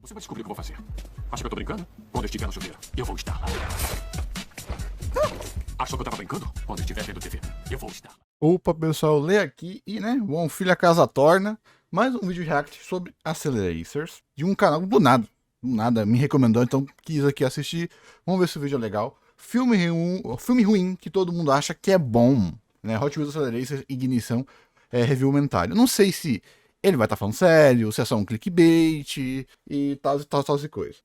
Você vai descobrir o que eu vou fazer. Acha que eu tô brincando? Quando eu estiver na chuveira, eu vou estar lá. Achou que eu tava brincando? Quando eu estiver vendo TV, eu vou estar lá. Opa, pessoal, lê aqui e, né, bom filho a casa torna. Mais um vídeo react sobre Acceleracers de um canal do nada me recomendou, então quis aqui assistir. Vamos ver se o vídeo é legal. Filme ruim que todo mundo acha que é bom, né? Hot Wheels Acceleracers Ignição review comentário. Não sei se ele vai estar falando sério, se é só um clickbait e tal e coisa.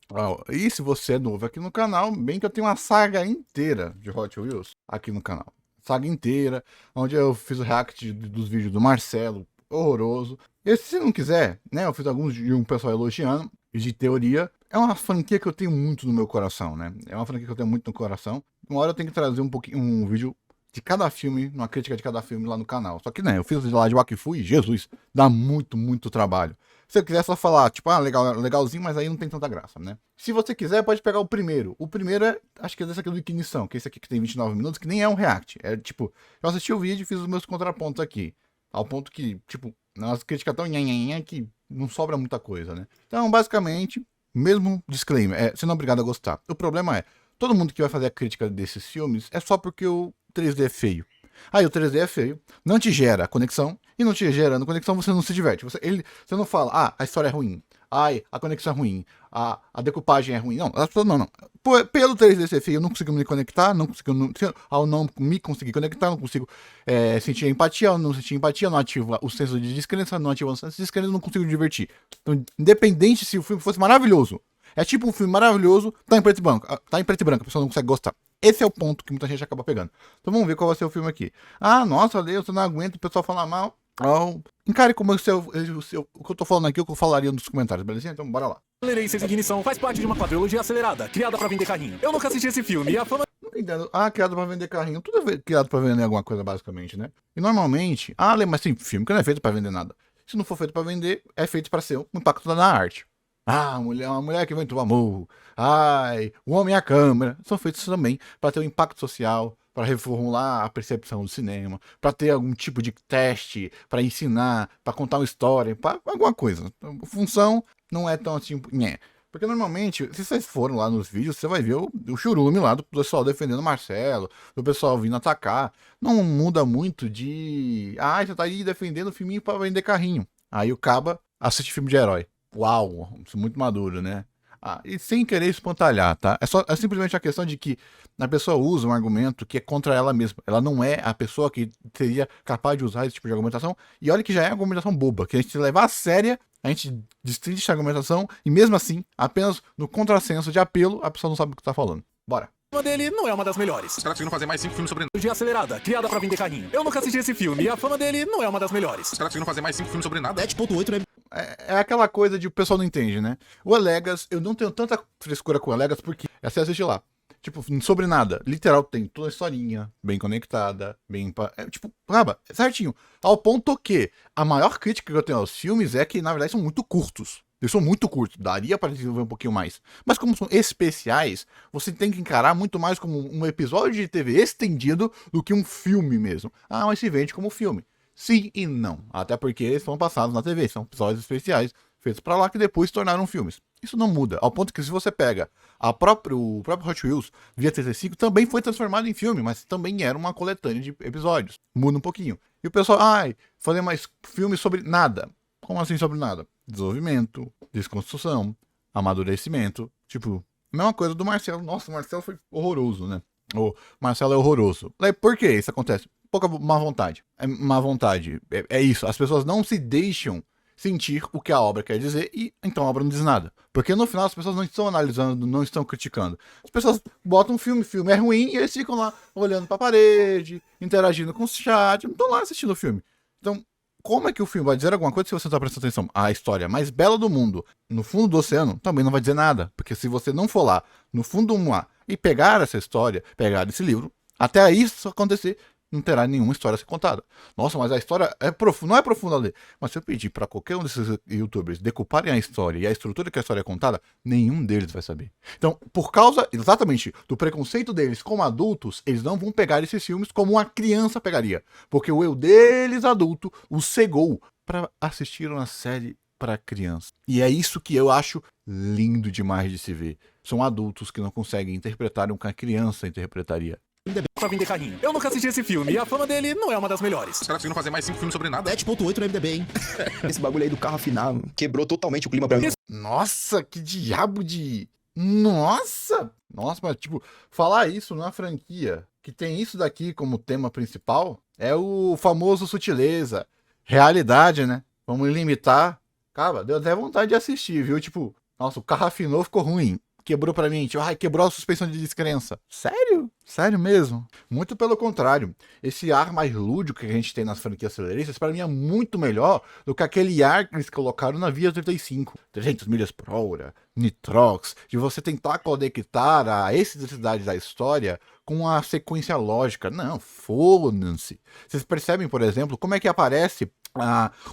E se você é novo aqui no canal, bem que eu tenho uma saga inteira de Hot Wheels aqui no canal. Saga inteira, onde eu fiz o react dos vídeos do Marcelo, horroroso. E se não quiser, né, eu fiz alguns de um pessoal elogiando, de teoria. É uma franquia que eu tenho muito no meu coração, né? É uma franquia que eu tenho muito no coração. Uma hora eu tenho que trazer um vídeo de cada filme, uma crítica de cada filme lá no canal. Só que, né, eu fiz lá de Wakfu e, Jesus, dá muito trabalho. Se eu quiser só falar, tipo, legalzinho, mas aí não tem tanta graça, né? Se você quiser, pode pegar o primeiro. O primeiro é, acho que é desse aqui do Ignição, que é esse aqui que tem 29 minutos, que nem é um react. É, tipo, eu assisti o vídeo e fiz os meus contrapontos aqui. Ao ponto que, tipo, nossa crítica tão nhanhanhan que não sobra muita coisa, né? Então, basicamente, mesmo disclaimer, você não é obrigado a gostar. O problema é, todo mundo que vai fazer a crítica desses filmes é só porque o 3D é feio. Aí o 3D é feio, não te gera conexão, e não te gerando conexão você não se diverte. Você não fala, a história é ruim, a conexão é ruim, a decupagem é ruim. Não, não. Pelo 3D ser feio, eu não consigo me conectar, ao não me conseguir conectar, não consigo sentir empatia, ao não sentir empatia, não ativa o senso de descrença, não ativa o senso de descrença, não consigo me divertir. Então, independente se o filme fosse maravilhoso, é tipo um filme maravilhoso, tá em preto e branco, a pessoa não consegue gostar. Esse é o ponto que muita gente acaba pegando. Então vamos ver qual vai ser o filme aqui. Nossa, Deus, eu não aguento o pessoal falar mal. Encare como o que eu tô falando aqui, o que eu falaria nos comentários, beleza? Então bora lá. Acceleracers Ignição faz parte de uma quadrilogia acelerada, criada pra vender carrinho. Eu nunca assisti esse filme e a fama... Não entendo. Criado pra vender carrinho. Tudo é criado pra vender alguma coisa, basicamente, né? E normalmente... mas tem filme que não é feito pra vender nada. Se não for feito pra vender, é feito pra ser um impacto na arte. Uma mulher que inventou o amor. O homem e a câmera. São feitos também para ter um impacto social, para reformular a percepção do cinema, para ter algum tipo de teste, para ensinar, para contar uma história, para alguma coisa. A função não é tão assim. Porque normalmente, se vocês forem lá nos vídeos, você vai ver o churume lá do pessoal defendendo o Marcelo, do pessoal vindo atacar. Não muda muito de. Você tá aí defendendo o filminho para vender carrinho. Aí o caba assiste filme de herói. Uau, isso é muito maduro, né? E sem querer espantalhar, tá? É simplesmente a questão de que a pessoa usa um argumento que é contra ela mesma. Ela não é a pessoa que seria capaz de usar esse tipo de argumentação. E olha que já é argumentação boba, que a gente se levar a séria, a gente destrincha essa argumentação e mesmo assim, apenas no contrassenso de apelo, a pessoa não sabe o que tá falando. Bora. A fama dele não é uma das melhores. Os caras conseguiram fazer mais 5 filmes sobre... De acelerada, criada pra vender carrinho. Eu nunca assisti esse filme e a fama dele não é uma das melhores. Os caras conseguiram fazer mais 5 filmes sobre nada. 7.8 é aquela coisa de o pessoal não entende, né? O Elegas, eu não tenho tanta frescura com o Elegas porque você assiste lá. Tipo, sobre nada. Literal, tem toda a historinha, bem conectada, certinho. Ao ponto que a maior crítica que eu tenho aos filmes é que, na verdade, são muito curtos. Eles são muito curtos, daria para desenvolver um pouquinho mais. Mas como são especiais, você tem que encarar muito mais como um episódio de TV estendido do que um filme mesmo. Mas se vende como filme. Sim e não. Até porque eles foram passados na TV, são episódios especiais feitos pra lá que depois se tornaram filmes. Isso não muda, ao ponto que se você pega o próprio Hot Wheels via 35 também foi transformado em filme, mas também era uma coletânea de episódios. Muda um pouquinho. E o pessoal, fazer mais filmes sobre nada. Como assim sobre nada? Desenvolvimento, desconstrução, amadurecimento. Tipo, a mesma coisa do Marcelo. Nossa, o Marcelo foi horroroso, né? O Marcelo é horroroso. Por que isso acontece? Pouca má vontade. Má vontade. É isso. As pessoas não se deixam sentir o que a obra quer dizer e então a obra não diz nada. Porque no final as pessoas não estão analisando, não estão criticando. As pessoas botam um filme é ruim e eles ficam lá olhando pra parede, interagindo com o chat, não estão lá assistindo o filme. Então, como é que o filme vai dizer alguma coisa se você não está prestando atenção? A história mais bela do mundo, no fundo do oceano, também não vai dizer nada. Porque se você não for lá, no fundo do mar, e pegar essa história, pegar esse livro, até isso acontecer, não terá nenhuma história a ser contada. Nossa, mas a história não é profunda ali. Mas se eu pedir para qualquer um desses youtubers decuparem a história e a estrutura que a história é contada, nenhum deles vai saber. Então, por causa exatamente do preconceito deles como adultos, eles não vão pegar esses filmes como uma criança pegaria. Porque o eu deles, adulto, os cegou para assistir uma série para criança. E é isso que eu acho lindo demais de se ver. São adultos que não conseguem interpretar o que a criança interpretaria. Pra vender carrinho. Eu nunca assisti esse filme e a fama dele não é uma das melhores. Os caras conseguiram fazer mais 5 filmes sobre nada. 7.8 no MDB, hein? Esse bagulho aí do carro afinar quebrou totalmente o clima pra mim. Nossa, que diabo de... Nossa! Nossa, mas tipo, falar isso numa franquia que tem isso daqui como tema principal é o famoso sutileza. Realidade, né? Vamos limitar. Cara, deu até vontade de assistir, viu? Tipo, nossa, o carro afinou, ficou ruim. Quebrou pra mim, tipo, ai, quebrou a suspensão de descrença. Sério? Sério mesmo? Muito pelo contrário. Esse ar mais lúdico que a gente tem nas franquias aceleristas, pra mim é muito melhor do que aquele ar que eles colocaram na Via 35. 300 milhas por hora, Nitrox, de você tentar conectar a excentricidade da história com a sequência lógica. Não, foda-se. Vocês percebem, por exemplo, como é que aparece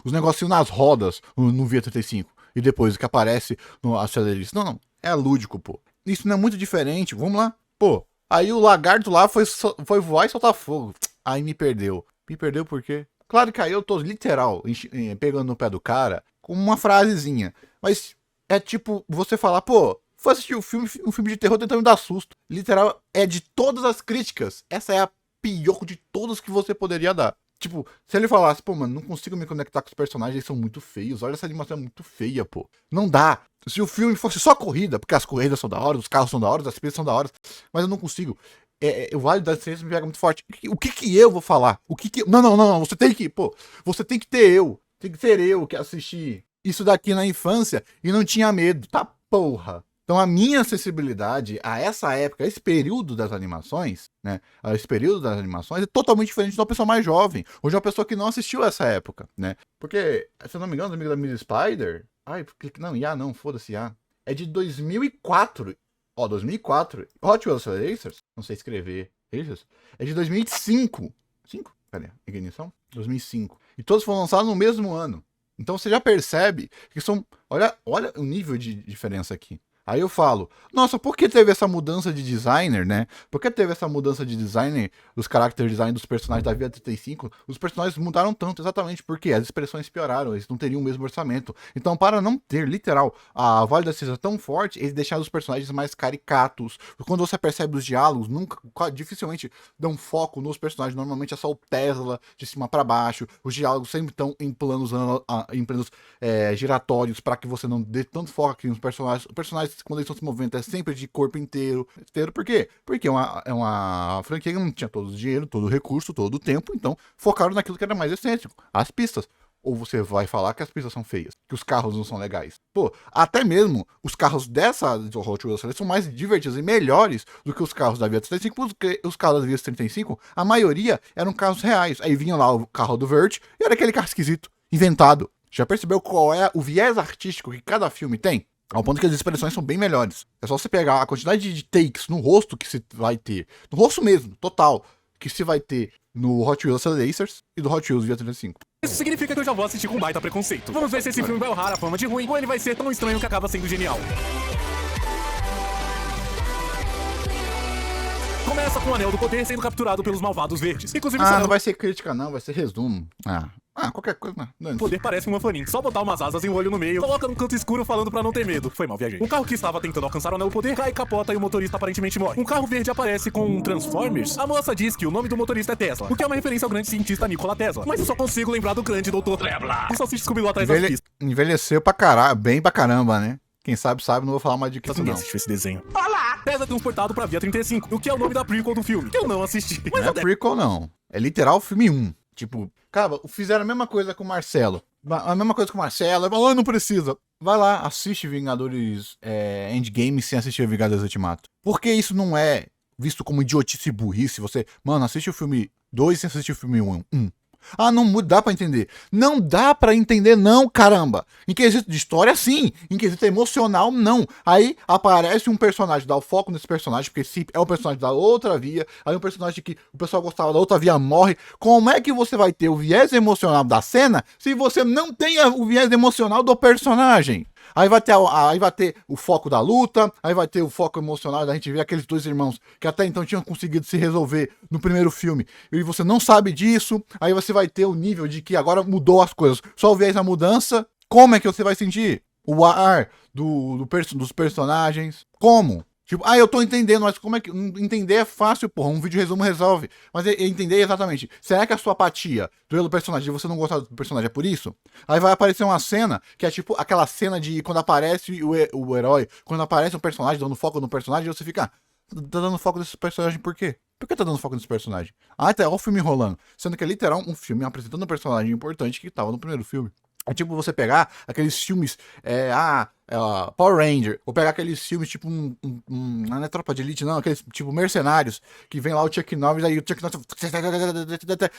os negocinhos nas rodas no Via 35 e depois o que aparece no acelerista? Não, não. É lúdico, pô. Isso não é muito diferente. Vamos lá. Pô, aí o lagarto lá foi voar e soltar fogo. Aí me perdeu. Me perdeu por quê? Claro que aí eu tô literal pegando no pé do cara com uma frasezinha. Mas é tipo você falar, pô, foi assistir um filme de terror tentando me dar susto. Literal, é de todas as críticas. Essa é a pior de todas que você poderia dar. Tipo, se ele falasse, pô, mano, não consigo me conectar com os personagens, eles são muito feios. Olha, essa animação é muito feia, pô. Não dá. Se o filme fosse só corrida, porque as corridas são da hora, os carros são da hora, as pistas são da hora, mas eu não consigo. O Vale das Estrelas me pega muito forte. O que eu vou falar? Não, você tem que, pô, você tem que ter eu. Tem que ser eu que assisti isso daqui na infância e não tinha medo, tá porra. Então a minha acessibilidade a essa época, a esse período das animações, né? A esse período das animações é totalmente diferente de uma pessoa mais jovem, ou de uma pessoa que não assistiu essa época, né? Porque, se eu não me engano, o amigo da Miss Spider... Ai, não, foda-se, é de 2004. Ó, 2004. Hot Wheels Racers, não sei escrever, Racers, é de 2005. 5? Cadê? Ignição? 2005. E todos foram lançados no mesmo ano. Então você já percebe que são... Olha o nível de diferença aqui. Aí eu falo, nossa, por que teve essa mudança de designer, né? Por que teve essa mudança de designer, dos character design dos personagens da Via 35? Os personagens mudaram tanto, exatamente porque as expressões pioraram, eles não teriam o mesmo orçamento. Então, para não ter, literal, a Vale da Cinza tão forte, eles deixaram os personagens mais caricatos. Quando você percebe os diálogos, dificilmente dão foco nos personagens. Normalmente é só o Tesla, de cima para baixo. Os diálogos sempre estão em planos giratórios, para que você não dê tanto foco aqui nos personagens. Os personagens, quando eles estão se movendo, é sempre de corpo inteiro. Por quê? Porque é uma franquia que não tinha todo o dinheiro, todo o recurso, todo o tempo, então focaram naquilo que era mais excêntrico, as pistas. Ou você vai falar que as pistas são feias, que os carros não são legais. Pô, até mesmo os carros dessa Hot Wheels são mais divertidos e melhores do que os carros da Via 35, porque os carros da Via 35, a maioria eram carros reais. Aí vinha lá o carro do Vert e era aquele carro esquisito, inventado. Já percebeu qual é o viés artístico que cada filme tem? Ao ponto que as expressões são bem melhores. É só você pegar a quantidade de takes no rosto que se vai ter. No rosto mesmo, total. Que se vai ter no Hot Wheels Racers e do Hot Wheels Via 35. Isso significa que eu já vou assistir com baita preconceito. Vamos ver se esse filme vai honrar a fama de ruim ou ele vai ser tão estranho que acaba sendo genial. Começa com o Anel do Poder sendo capturado pelos malvados verdes. Inclusive, não vai ser crítica não, vai ser resumo. Qualquer coisa. O poder parece um faninho. Só botar umas asas e um olho no meio, coloca num canto escuro falando pra não ter medo. Foi mal, viajei. Um carro que estava tentando alcançar o Anel do Poder cai, capota e o motorista aparentemente morre. Um carro verde aparece com um Transformers. A moça diz que o nome do motorista é Tesla, o que é uma referência ao grande cientista Nikola Tesla. Mas eu só consigo lembrar do grande doutor Trebla. O salsicha Scooby-Doo atrás das pistas. Envelheceu pra caralho, bem pra caramba, né? Quem sabe, não vou falar mais de que isso não. Assistiu esse desenho. Olá! Tesla é transportado pra Via 35, o que é o nome da prequel do filme, que eu não assisti. Mas não é prequel, não. É literal filme 1. Tipo, cara, fizeram a mesma coisa com o Marcelo. Não precisa. Vai lá, assiste Vingadores Endgame sem assistir Vingadores Ultimato. Por que isso não é visto como idiotice e burrice? Você, assiste o filme 2 sem assistir o filme 1. Não dá pra entender. Não dá pra entender, não, caramba. Em quesito de história, sim. Em quesito emocional, não. Aí aparece um personagem, dá o foco nesse personagem, porque se é o personagem da outra via, aí um personagem que o pessoal gostava da outra via morre. Como é que você vai ter o viés emocional da cena se você não tem o viés emocional do personagem? Aí vai ter o foco da luta, aí vai ter o foco emocional da gente ver aqueles dois irmãos que até então tinham conseguido se resolver no primeiro filme. E você não sabe disso, aí você vai ter o nível de que agora mudou as coisas. Só o viés da mudança, Como é que você vai sentir o ar dos personagens? Como? Tipo, eu tô entendendo, mas como é que... Entender é fácil, porra, um vídeo resumo resolve. Mas entender exatamente, será que a sua apatia pelo personagem, de você não gostar do personagem, é por isso? Aí vai aparecer uma cena, que é tipo aquela cena de quando aparece o herói, quando aparece um personagem, dando foco no personagem, você fica, tá dando foco nesse personagem por quê? Por que tá dando foco nesse personagem? Tá, ó o filme rolando. Sendo que é literal um filme apresentando um personagem importante que tava no primeiro filme. É tipo você pegar aqueles filmes, Power Ranger, ou pegar aqueles filmes tipo não é Tropa de Elite, não, aqueles tipo Mercenários, que vem lá o Chuck Norris, aí o Chuck Norris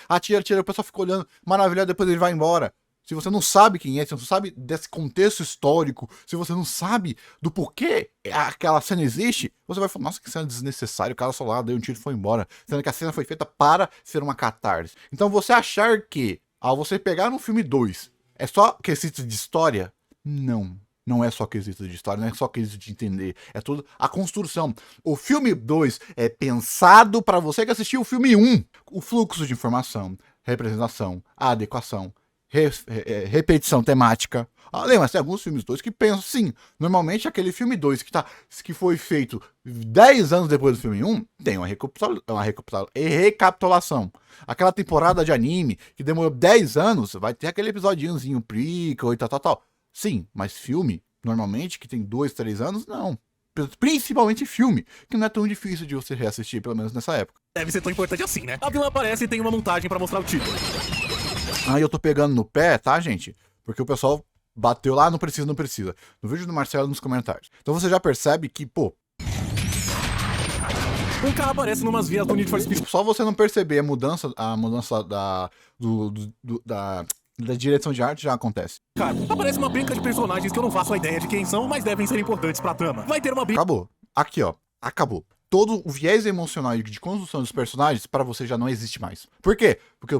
atira, o pessoal fica olhando, maravilhado, depois ele vai embora. Se você não sabe quem é, se você não sabe desse contexto histórico, se você não sabe do porquê aquela cena existe, você vai falar, nossa, que cena desnecessária, o cara só lá deu um tiro e foi embora. Sendo que a cena foi feita para ser uma catarse. Então você achar que, ao você pegar no filme 2, é só quesito de história? Não. Não é só quesito de história, não é só quesito de entender. É tudo a construção. O filme 2 é pensado para você que assistiu o filme 1. O fluxo de informação, representação, a adequação, repetição temática. Mas tem alguns filmes 2 que pensam, sim. Normalmente aquele filme 2 que foi feito 10 anos depois do filme 1, tem uma recapitulação. Aquela temporada de anime que demorou 10 anos, vai ter aquele episodinhozinho, prequel e tal. Sim, mas filme, normalmente, que tem 2, 3 anos, não. Principalmente filme, que não é tão difícil de você reassistir, pelo menos nessa época. Deve ser tão importante assim, né? A vilã aparece e tem uma montagem pra mostrar o título. Eu tô pegando no pé, tá, gente? Porque o pessoal bateu lá, não precisa. No vídeo do Marcelo, nos comentários. Então você já percebe que, pô... Um carro aparece numas vias do Need for Speed. Só você não perceber a mudança da direção de arte já acontece. Cara, aparece uma brinca de personagens que eu não faço a ideia de quem são, mas devem ser importantes pra trama. Vai ter uma brinca... Acabou. Aqui, ó. Acabou. Todo o viés emocional de construção dos personagens, pra você já não existe mais. Por quê? Porque,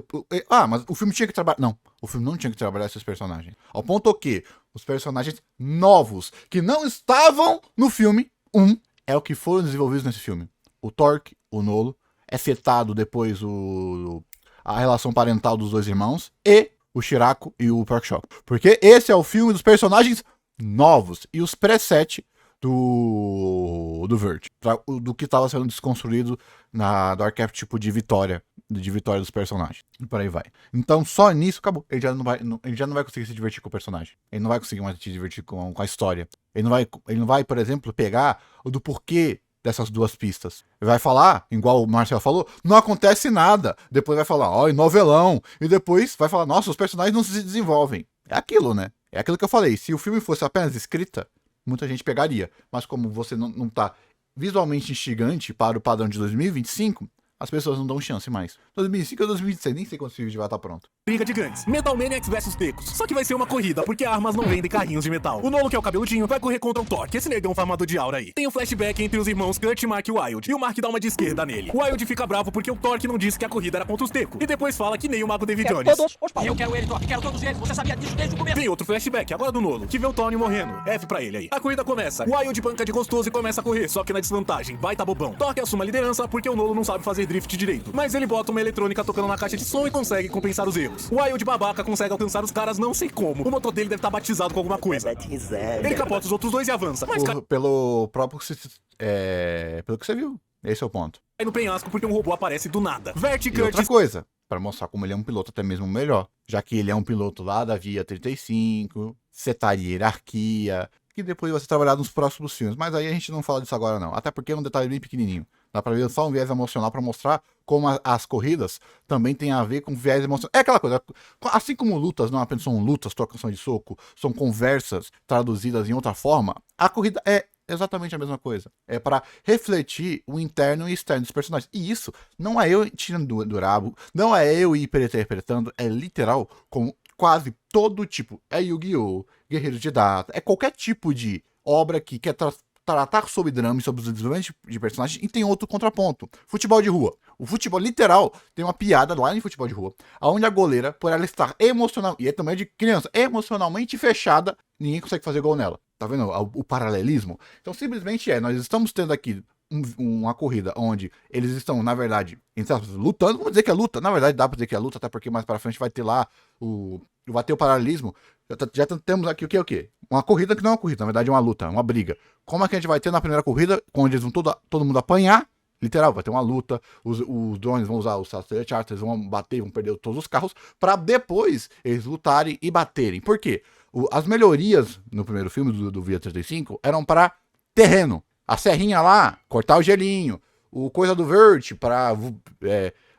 mas o filme tinha que trabalhar... Não, o filme não tinha que trabalhar esses personagens. Ao ponto que os personagens novos, que não estavam no filme 1, é o que foram desenvolvidos nesse filme. O Torque, o Nolo, é setado depois a relação parental dos dois irmãos, e o Shirako e o Porkchop. Porque esse é o filme dos personagens novos, e os preset do Vert, do que estava sendo desconstruído do arquétipo de vitória dos personagens. E por aí vai. Então só nisso acabou. Ele já não vai conseguir se divertir com o personagem. Ele não vai conseguir mais se divertir com a história. Ele não vai, por exemplo, pegar o do porquê dessas duas pistas. Ele vai falar, igual o Marcelo falou, não acontece nada. Depois vai falar, novelão. E depois vai falar, nossa, os personagens não se desenvolvem. É aquilo, né? É aquilo que eu falei. Se o filme fosse apenas escrita, muita gente pegaria. Mas como você não tá visualmente instigante para o padrão de 2025, as pessoas não dão chance mais. 2005 ou 2026, nem sei quando esse vídeo vai estar pronto. Briga de gangues. Metal Maniacs vs Tecos. Só que vai ser uma corrida, porque armas não vendem carrinhos de metal. O Nolo, que é o cabeludinho, vai correr contra o Torque, esse negão farmado de aura aí. Tem um flashback entre os irmãos Kurt, Mark e Wild. E o Mark dá uma de esquerda nele. O Wild fica bravo porque o Torque não disse que a corrida era contra os Tecos. E depois fala que nem o mago David Jones. Eu quero ele, Torque, quero todos eles. Você sabia disso desde o começo. Tem outro flashback, agora do Nolo, que vê o Tony morrendo. F pra ele aí. A corrida começa. O Wild banca de gostoso e começa a correr, só que na desvantagem. Vai tá bobão. Torque assume a liderança porque o Nolo não sabe fazer drift direito. Mas ele bota uma eletrônica tocando na caixa de som e consegue compensar os erros. O Wild babaca consegue alcançar os caras, não sei como. O motor dele deve estar batizado com alguma coisa. Ele capota os outros dois e avança. Mas Pelo próprio pelo que você viu. Esse é o ponto. cai no penhasco porque um robô aparece do nada. Vert E outra coisa, para mostrar como ele é um piloto até mesmo melhor. Já que ele é um piloto lá da Via 35, setaria hierarquia, que depois vai ser trabalhado nos próximos filmes. Mas aí a gente não fala disso agora não. Até porque é um detalhe bem pequenininho. Dá pra ver só um viés emocional pra mostrar como as corridas também tem a ver com viés emocional. É aquela coisa, assim como lutas não apenas são lutas, trocação de soco, são conversas traduzidas em outra forma, a corrida é exatamente a mesma coisa. É para refletir o interno e externo dos personagens. E isso não é eu tirando do rabo, não é eu hiperinterpretando, é literal com quase todo tipo. É Yu-Gi-Oh!, Guerreiros de Data, é qualquer tipo de obra que quer tratar sobre drama e sobre os desenvolvimentos de personagens, e tem outro contraponto. Futebol de rua. O futebol literal tem uma piada lá em futebol de rua, onde a goleira, por ela estar emocional, e é também de criança, emocionalmente fechada, ninguém consegue fazer gol nela. Tá vendo o paralelismo? Então simplesmente nós estamos tendo aqui uma corrida onde eles estão, na verdade, lutando, vamos dizer que é luta, na verdade dá pra dizer que é luta, até porque mais pra frente vai ter lá vai ter o paralelismo Já temos aqui o que é o quê? Uma corrida que não é uma corrida, na verdade é uma luta, uma briga. Como é que a gente vai ter na primeira corrida, onde eles vão todo mundo apanhar? Literal, vai ter uma luta, os drones vão usar os Charters, vão bater, vão perder todos os carros, pra depois eles lutarem e baterem. Por quê? As melhorias no primeiro filme do Via 35 eram para terreno. A serrinha lá, cortar o gelinho, o coisa do vert pra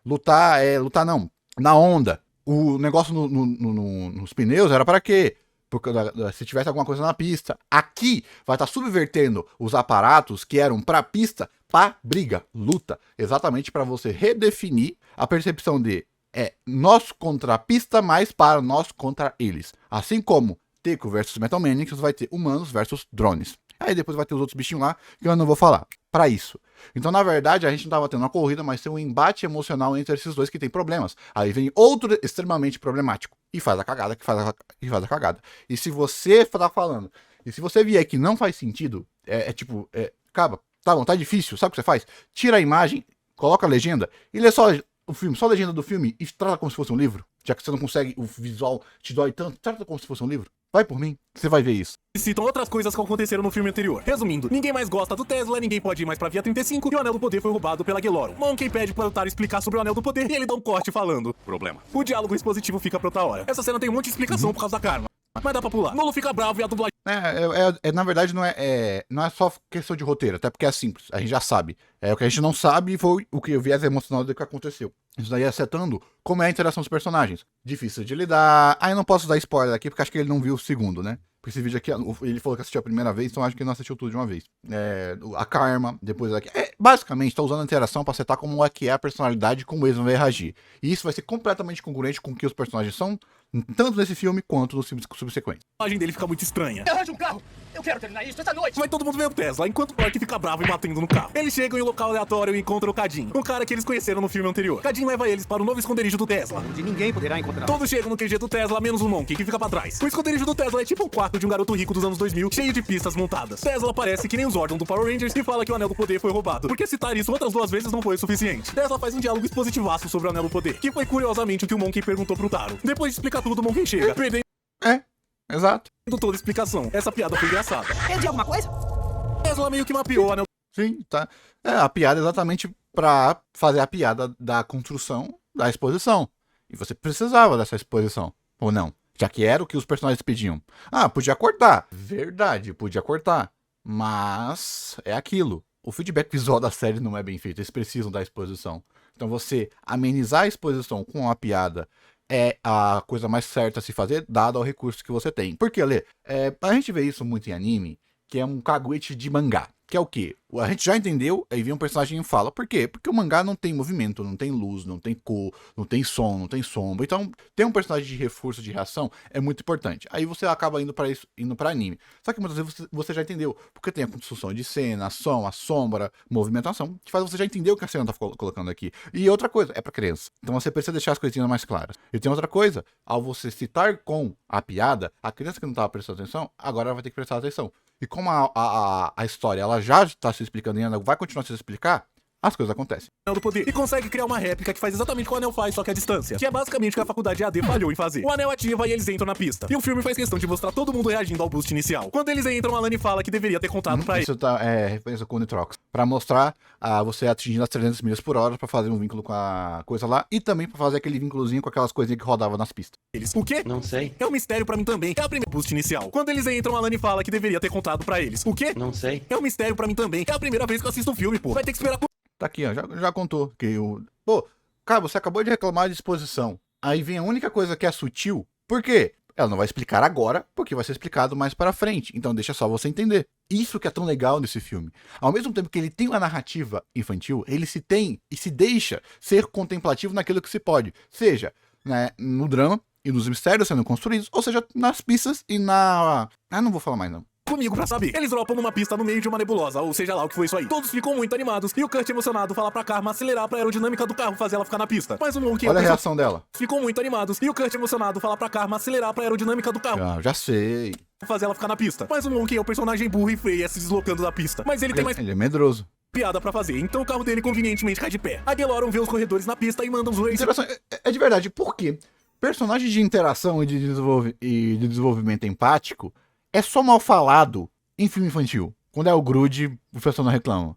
lutar não, na onda. O negócio nos pneus era para quê? Porque se tivesse alguma coisa na pista. Aqui vai estar subvertendo os aparatos que eram para pista, para briga, luta. Exatamente para você redefinir a percepção de nós contra a pista, mas para nós contra eles. Assim como Teco versus Metal Manix, vai ter humanos versus drones. Aí depois vai ter os outros bichinhos lá, que eu não vou falar. Para isso. Então, na verdade, a gente não estava tendo uma corrida, mas tem um embate emocional entre esses dois que tem problemas. Aí vem outro extremamente problemático. E faz a cagada, que faz a cagada. E se você tá falando, e se você vier que não faz sentido, cara, tá bom, tá difícil, sabe o que você faz? Tira a imagem, coloca a legenda, e lê só o filme, só a legenda do filme, e trata como se fosse um livro. Já que você não consegue, o visual te dói tanto, trata como se fosse um livro. Vai por mim, você vai ver isso. E citam outras coisas que aconteceram no filme anterior. Resumindo, ninguém mais gosta do Tesla, ninguém pode ir mais pra Via 35 e o Anel do Poder foi roubado pela Gelorum. Monkey pede para o Otário explicar sobre o Anel do Poder e ele dá um corte falando. Problema. O diálogo expositivo fica pra outra hora. Essa cena tem um monte de explicação por causa da Karma. Mas dá pra pular. Nolo fica bravo e a dublagem... Na verdade, não é só questão de roteiro, até porque é simples, a gente já sabe. O que a gente não sabe foi o que o viés emocional do que aconteceu. Isso daí é setando como é a interação dos personagens. Difícil de lidar. Aí eu não posso dar spoiler aqui, porque acho que ele não viu o segundo, né? Porque esse vídeo aqui, ele falou que assistiu a primeira vez, então acho que ele não assistiu tudo de uma vez. A Karma, depois aqui. Basicamente, tá usando a interação pra setar como é que é a personalidade, como eles vão reagir. E isso vai ser completamente congruente com o que os personagens são, tanto nesse filme quanto nos filmes subsequentes. A imagem dele fica muito estranha. Arranje um carro! Eu quero terminar isso essa noite! Vai todo mundo ver o Tesla, enquanto o Clark fica bravo e batendo no carro. Eles chegam em um local aleatório e encontram o Cadinho, um cara que eles conheceram no filme anterior. Cadinho leva eles para o novo esconderijo do Tesla. Onde ninguém poderá encontrar. Todos chegam no QG do Tesla, menos o Monkey, que fica pra trás. O esconderijo do Tesla é tipo um quarto de um garoto rico dos anos 2000, cheio de pistas montadas. Tesla aparece que nem os Zordon do Power Rangers e fala que o Anel do Poder foi roubado. Porque citar isso outras 2 vezes não foi o suficiente. Tesla faz um diálogo expositivaço sobre o Anel do Poder, que foi curiosamente o que o Monkey perguntou pro Taro. Depois de explicar tudo, o Monkey chega, perdendo Exato. toda a explicação. Essa piada foi engraçada. Entendi alguma coisa? Tesla meio que mapeou o Anel. Sim, tá. A piada é exatamente pra fazer a piada da construção da exposição. E você precisava dessa exposição, ou não? Já que era o que os personagens pediam. Podia cortar. Verdade, podia cortar. Mas é aquilo. O feedback visual da série não é bem feito. Eles precisam da exposição. Então você amenizar a exposição com uma piada é a coisa mais certa a se fazer, dado ao recurso que você tem. Por que, Lê? A gente vê isso muito em anime, que é um caguete de mangá. Que é o quê? A gente já entendeu, aí vem um personagem e fala. Por quê? Porque o mangá não tem movimento, não tem luz, não tem cor, não tem som, não tem sombra. Então, ter um personagem de reforço, de reação, é muito importante. Aí você acaba indo pra isso, indo pra anime. Só que muitas vezes você já entendeu. Porque tem a construção de cena, som, a sombra, movimentação, que faz você já entender o que a cena tá colocando aqui. E outra coisa, é pra criança. Então você precisa deixar as coisinhas mais claras. E tem outra coisa, ao você citar com a piada, a criança que não tava prestando atenção, agora ela vai ter que prestar atenção. E como a história ela já está se explicando e ainda vai continuar a se explicar, as coisas acontecem. Anel do Poder. E consegue criar uma réplica que faz exatamente o que o Anel faz, só que a distância. Que é basicamente o que a faculdade AD falhou em fazer. O Anel ativa e eles entram na pista. E o filme faz questão de mostrar todo mundo reagindo ao boost inicial. Quando eles entram, a Lani fala que deveria ter contado pra eles. Isso é referência com o Nitrox. Pra mostrar você atingindo as 300 milhas por hora pra fazer um vínculo com a coisa lá. E também pra fazer aquele vínculozinho com aquelas coisinhas que rodavam nas pistas. O quê? Não sei. É um mistério pra mim também. É a primeira boost inicial. Quando eles entram, a Lani fala que deveria ter contado pra eles. O quê? Não sei. É um mistério pra mim também. É a primeira vez que eu assisto o filme, pô. Vai ter que esperar. Tá aqui, ó, já contou que Pô, cara, você acabou de reclamar de exposição. Aí vem a única coisa que é sutil. Por quê? Ela não vai explicar agora, porque vai ser explicado mais pra frente. Então deixa só você entender. Isso que é tão legal nesse filme. Ao mesmo tempo que ele tem uma narrativa infantil, ele se tem e se deixa ser contemplativo naquilo que se pode. Seja, né, no drama e nos mistérios sendo construídos, ou seja, nas pistas e na... não vou falar mais não. Comigo pra saber. Eles dropam numa pista no meio de uma nebulosa, ou seja lá o que foi isso aí. Todos ficam muito animados e o Kurt emocionado fala pra Karma acelerar pra aerodinâmica do carro fazer ela ficar na pista. Mas o Monkey... Olha a reação dela. Ficam muito animados e o Kurt emocionado fala pra Karma acelerar pra aerodinâmica do carro. Já sei. Fazer ela ficar na pista. Mas o Monkey é o personagem burro e feio se deslocando da pista. Mas ele tem mais Ele é medroso. piada pra fazer, então o carro dele convenientemente cai de pé. A Gelorum vê os corredores na pista e manda os dois... Interação é de verdade. Por quê? personagem de interação e de desenvolvimento empático é só mal falado em filme infantil. Quando é o grude, o pessoal não reclama.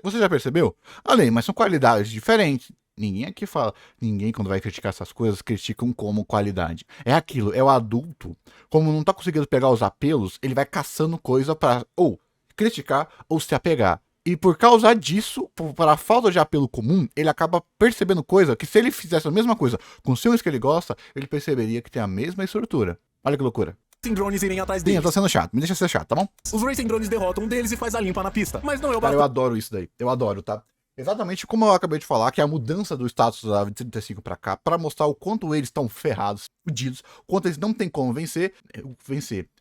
Você já percebeu? Além, mas são qualidades diferentes. Ninguém aqui fala. Ninguém, quando vai criticar essas coisas, criticam como qualidade. É aquilo, é o adulto. Como não tá conseguindo pegar os apelos, ele vai caçando coisa pra ou criticar ou se apegar. E por causa disso, para a falta de apelo comum, ele acaba percebendo coisa que se ele fizesse a mesma coisa com os filmes que ele gosta, ele perceberia que tem a mesma estrutura. Olha que loucura. Racing Drones irem atrás Sim, eu deles. tô sendo chato, me deixa ser chato, tá bom? Os Racing Drones derrotam um deles e faz a limpa na pista. Mas não é o Cara, eu bastante. adoro isso daí. Eu adoro, tá? Exatamente como eu acabei de falar, que é a mudança do status da 35 pra cá, pra mostrar o quanto eles estão ferrados, fudidos, o quanto eles não tem como vencer.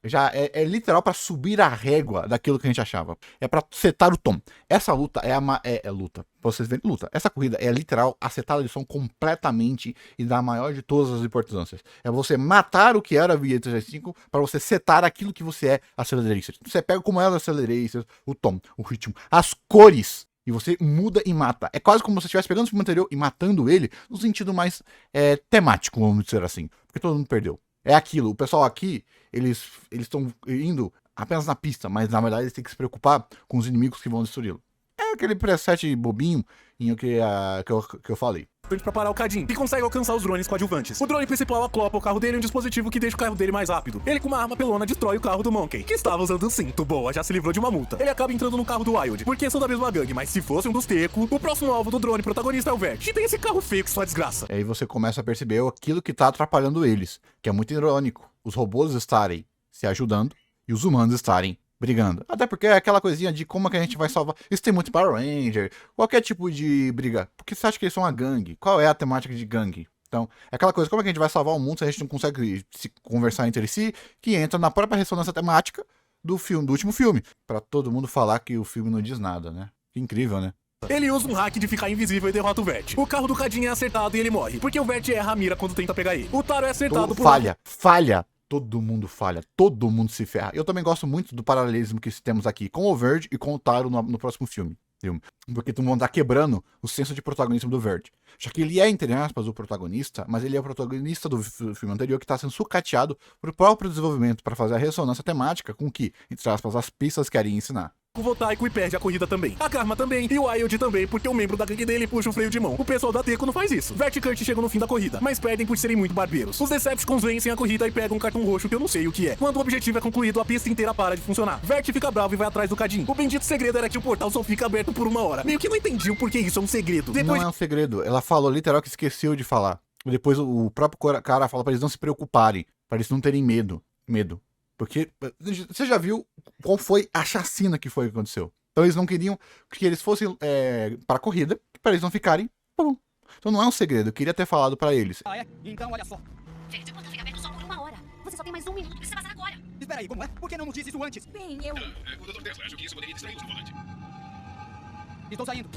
Já é literal pra subir a régua daquilo que a gente achava. É pra setar o tom. Essa luta é luta. Pra vocês verem, luta. Essa corrida é literal acertada de som completamente e da maior de todas as importâncias. É você matar o que era a V35 pra você setar aquilo que você é Accelerator. Você pega como era a Accelerator, o tom, o ritmo, as cores. E você muda e mata. É quase como se você estivesse pegando o filme anterior e matando ele no sentido mais temático, vamos dizer assim. Porque todo mundo perdeu. É aquilo. O pessoal aqui, eles estão indo apenas na pista, mas na verdade eles têm que se preocupar com os inimigos que vão destruí-lo. É aquele preset bobinho que eu falei. Pra parar o Cadin, que consegue alcançar os drones coadjuvantes. O drone principal acopla o carro dele em um dispositivo que deixa o carro dele mais rápido. Ele, com uma arma pelona, destrói o carro do Monkey, que estava usando um cinto. Boa, já se livrou de uma multa. Ele acaba entrando no carro do Wild, porque são da mesma gangue, mas se fosse um dos Teco, o próximo alvo do drone protagonista é o Vert. E tem esse carro feio que só desgraça. Aí você começa a perceber aquilo que tá atrapalhando eles, que é muito irônico. Os robôs estarem se ajudando e os humanos estarem brigando. Até porque é aquela coisinha de como é que a gente vai salvar. Isso tem muito Power Ranger, qualquer tipo de briga. Porque você acha que eles são uma gangue? Qual é a temática de gangue? Então, é aquela coisa, como é que a gente vai salvar o mundo se a gente não consegue se conversar entre si, que entra na própria ressonância temática do último filme. Pra todo mundo falar que o filme não diz nada, né? Que incrível, né? Ele usa um hack de ficar invisível e derrota o Vert. O carro do Cadin é acertado e ele morre, porque o Vert erra a mira quando tenta pegar ele. O Taro é acertado por... Falha. Todo mundo falha, todo mundo se ferra. Eu também gosto muito do paralelismo que temos aqui com o Verge e com o Taro no próximo filme. Porque tu vão estar quebrando o senso de protagonismo do Verge. Já que ele é, entre aspas, o protagonista, mas ele é o protagonista do filme anterior que está sendo sucateado pro próprio desenvolvimento para fazer a ressonância temática com que, entre aspas, as pistas querem ensinar. O Voltaico e perde a corrida também. A Karma também. E o Wild também, porque o membro da gangue dele puxa o freio de mão. O pessoal da Teco não faz isso. Vert e Kurt chegam no fim da corrida, mas perdem por serem muito barbeiros. Os Decepticons vencem a corrida e pegam um cartão roxo que eu não sei o que é. Quando o objetivo é concluído, a pista inteira para de funcionar. Vert fica bravo e vai atrás do Cadin. O bendito segredo era que o portal só fica aberto por 1 hora. Meio que não entendi o porquê isso é um segredo. Não é um segredo. Ela falou literal que esqueceu de falar. Depois o próprio cara fala para eles não se preocuparem, para eles não terem medo. Porque você já viu qual foi a chacina que aconteceu. Então eles não queriam que eles fossem para a corrida, para eles não ficarem. Bom. Então não é um segredo, eu queria ter falado para eles. Ah, é? Então olha só. Verde, o portal fica aberto só por 1 hora. Você só tem mais 1 minuto, precisa passar agora. Espera aí, como é? Por que não nos disse isso antes? Bem, eu... O Dr. Tesla, acho que isso poderia distraí-los no volante. Estou saindo.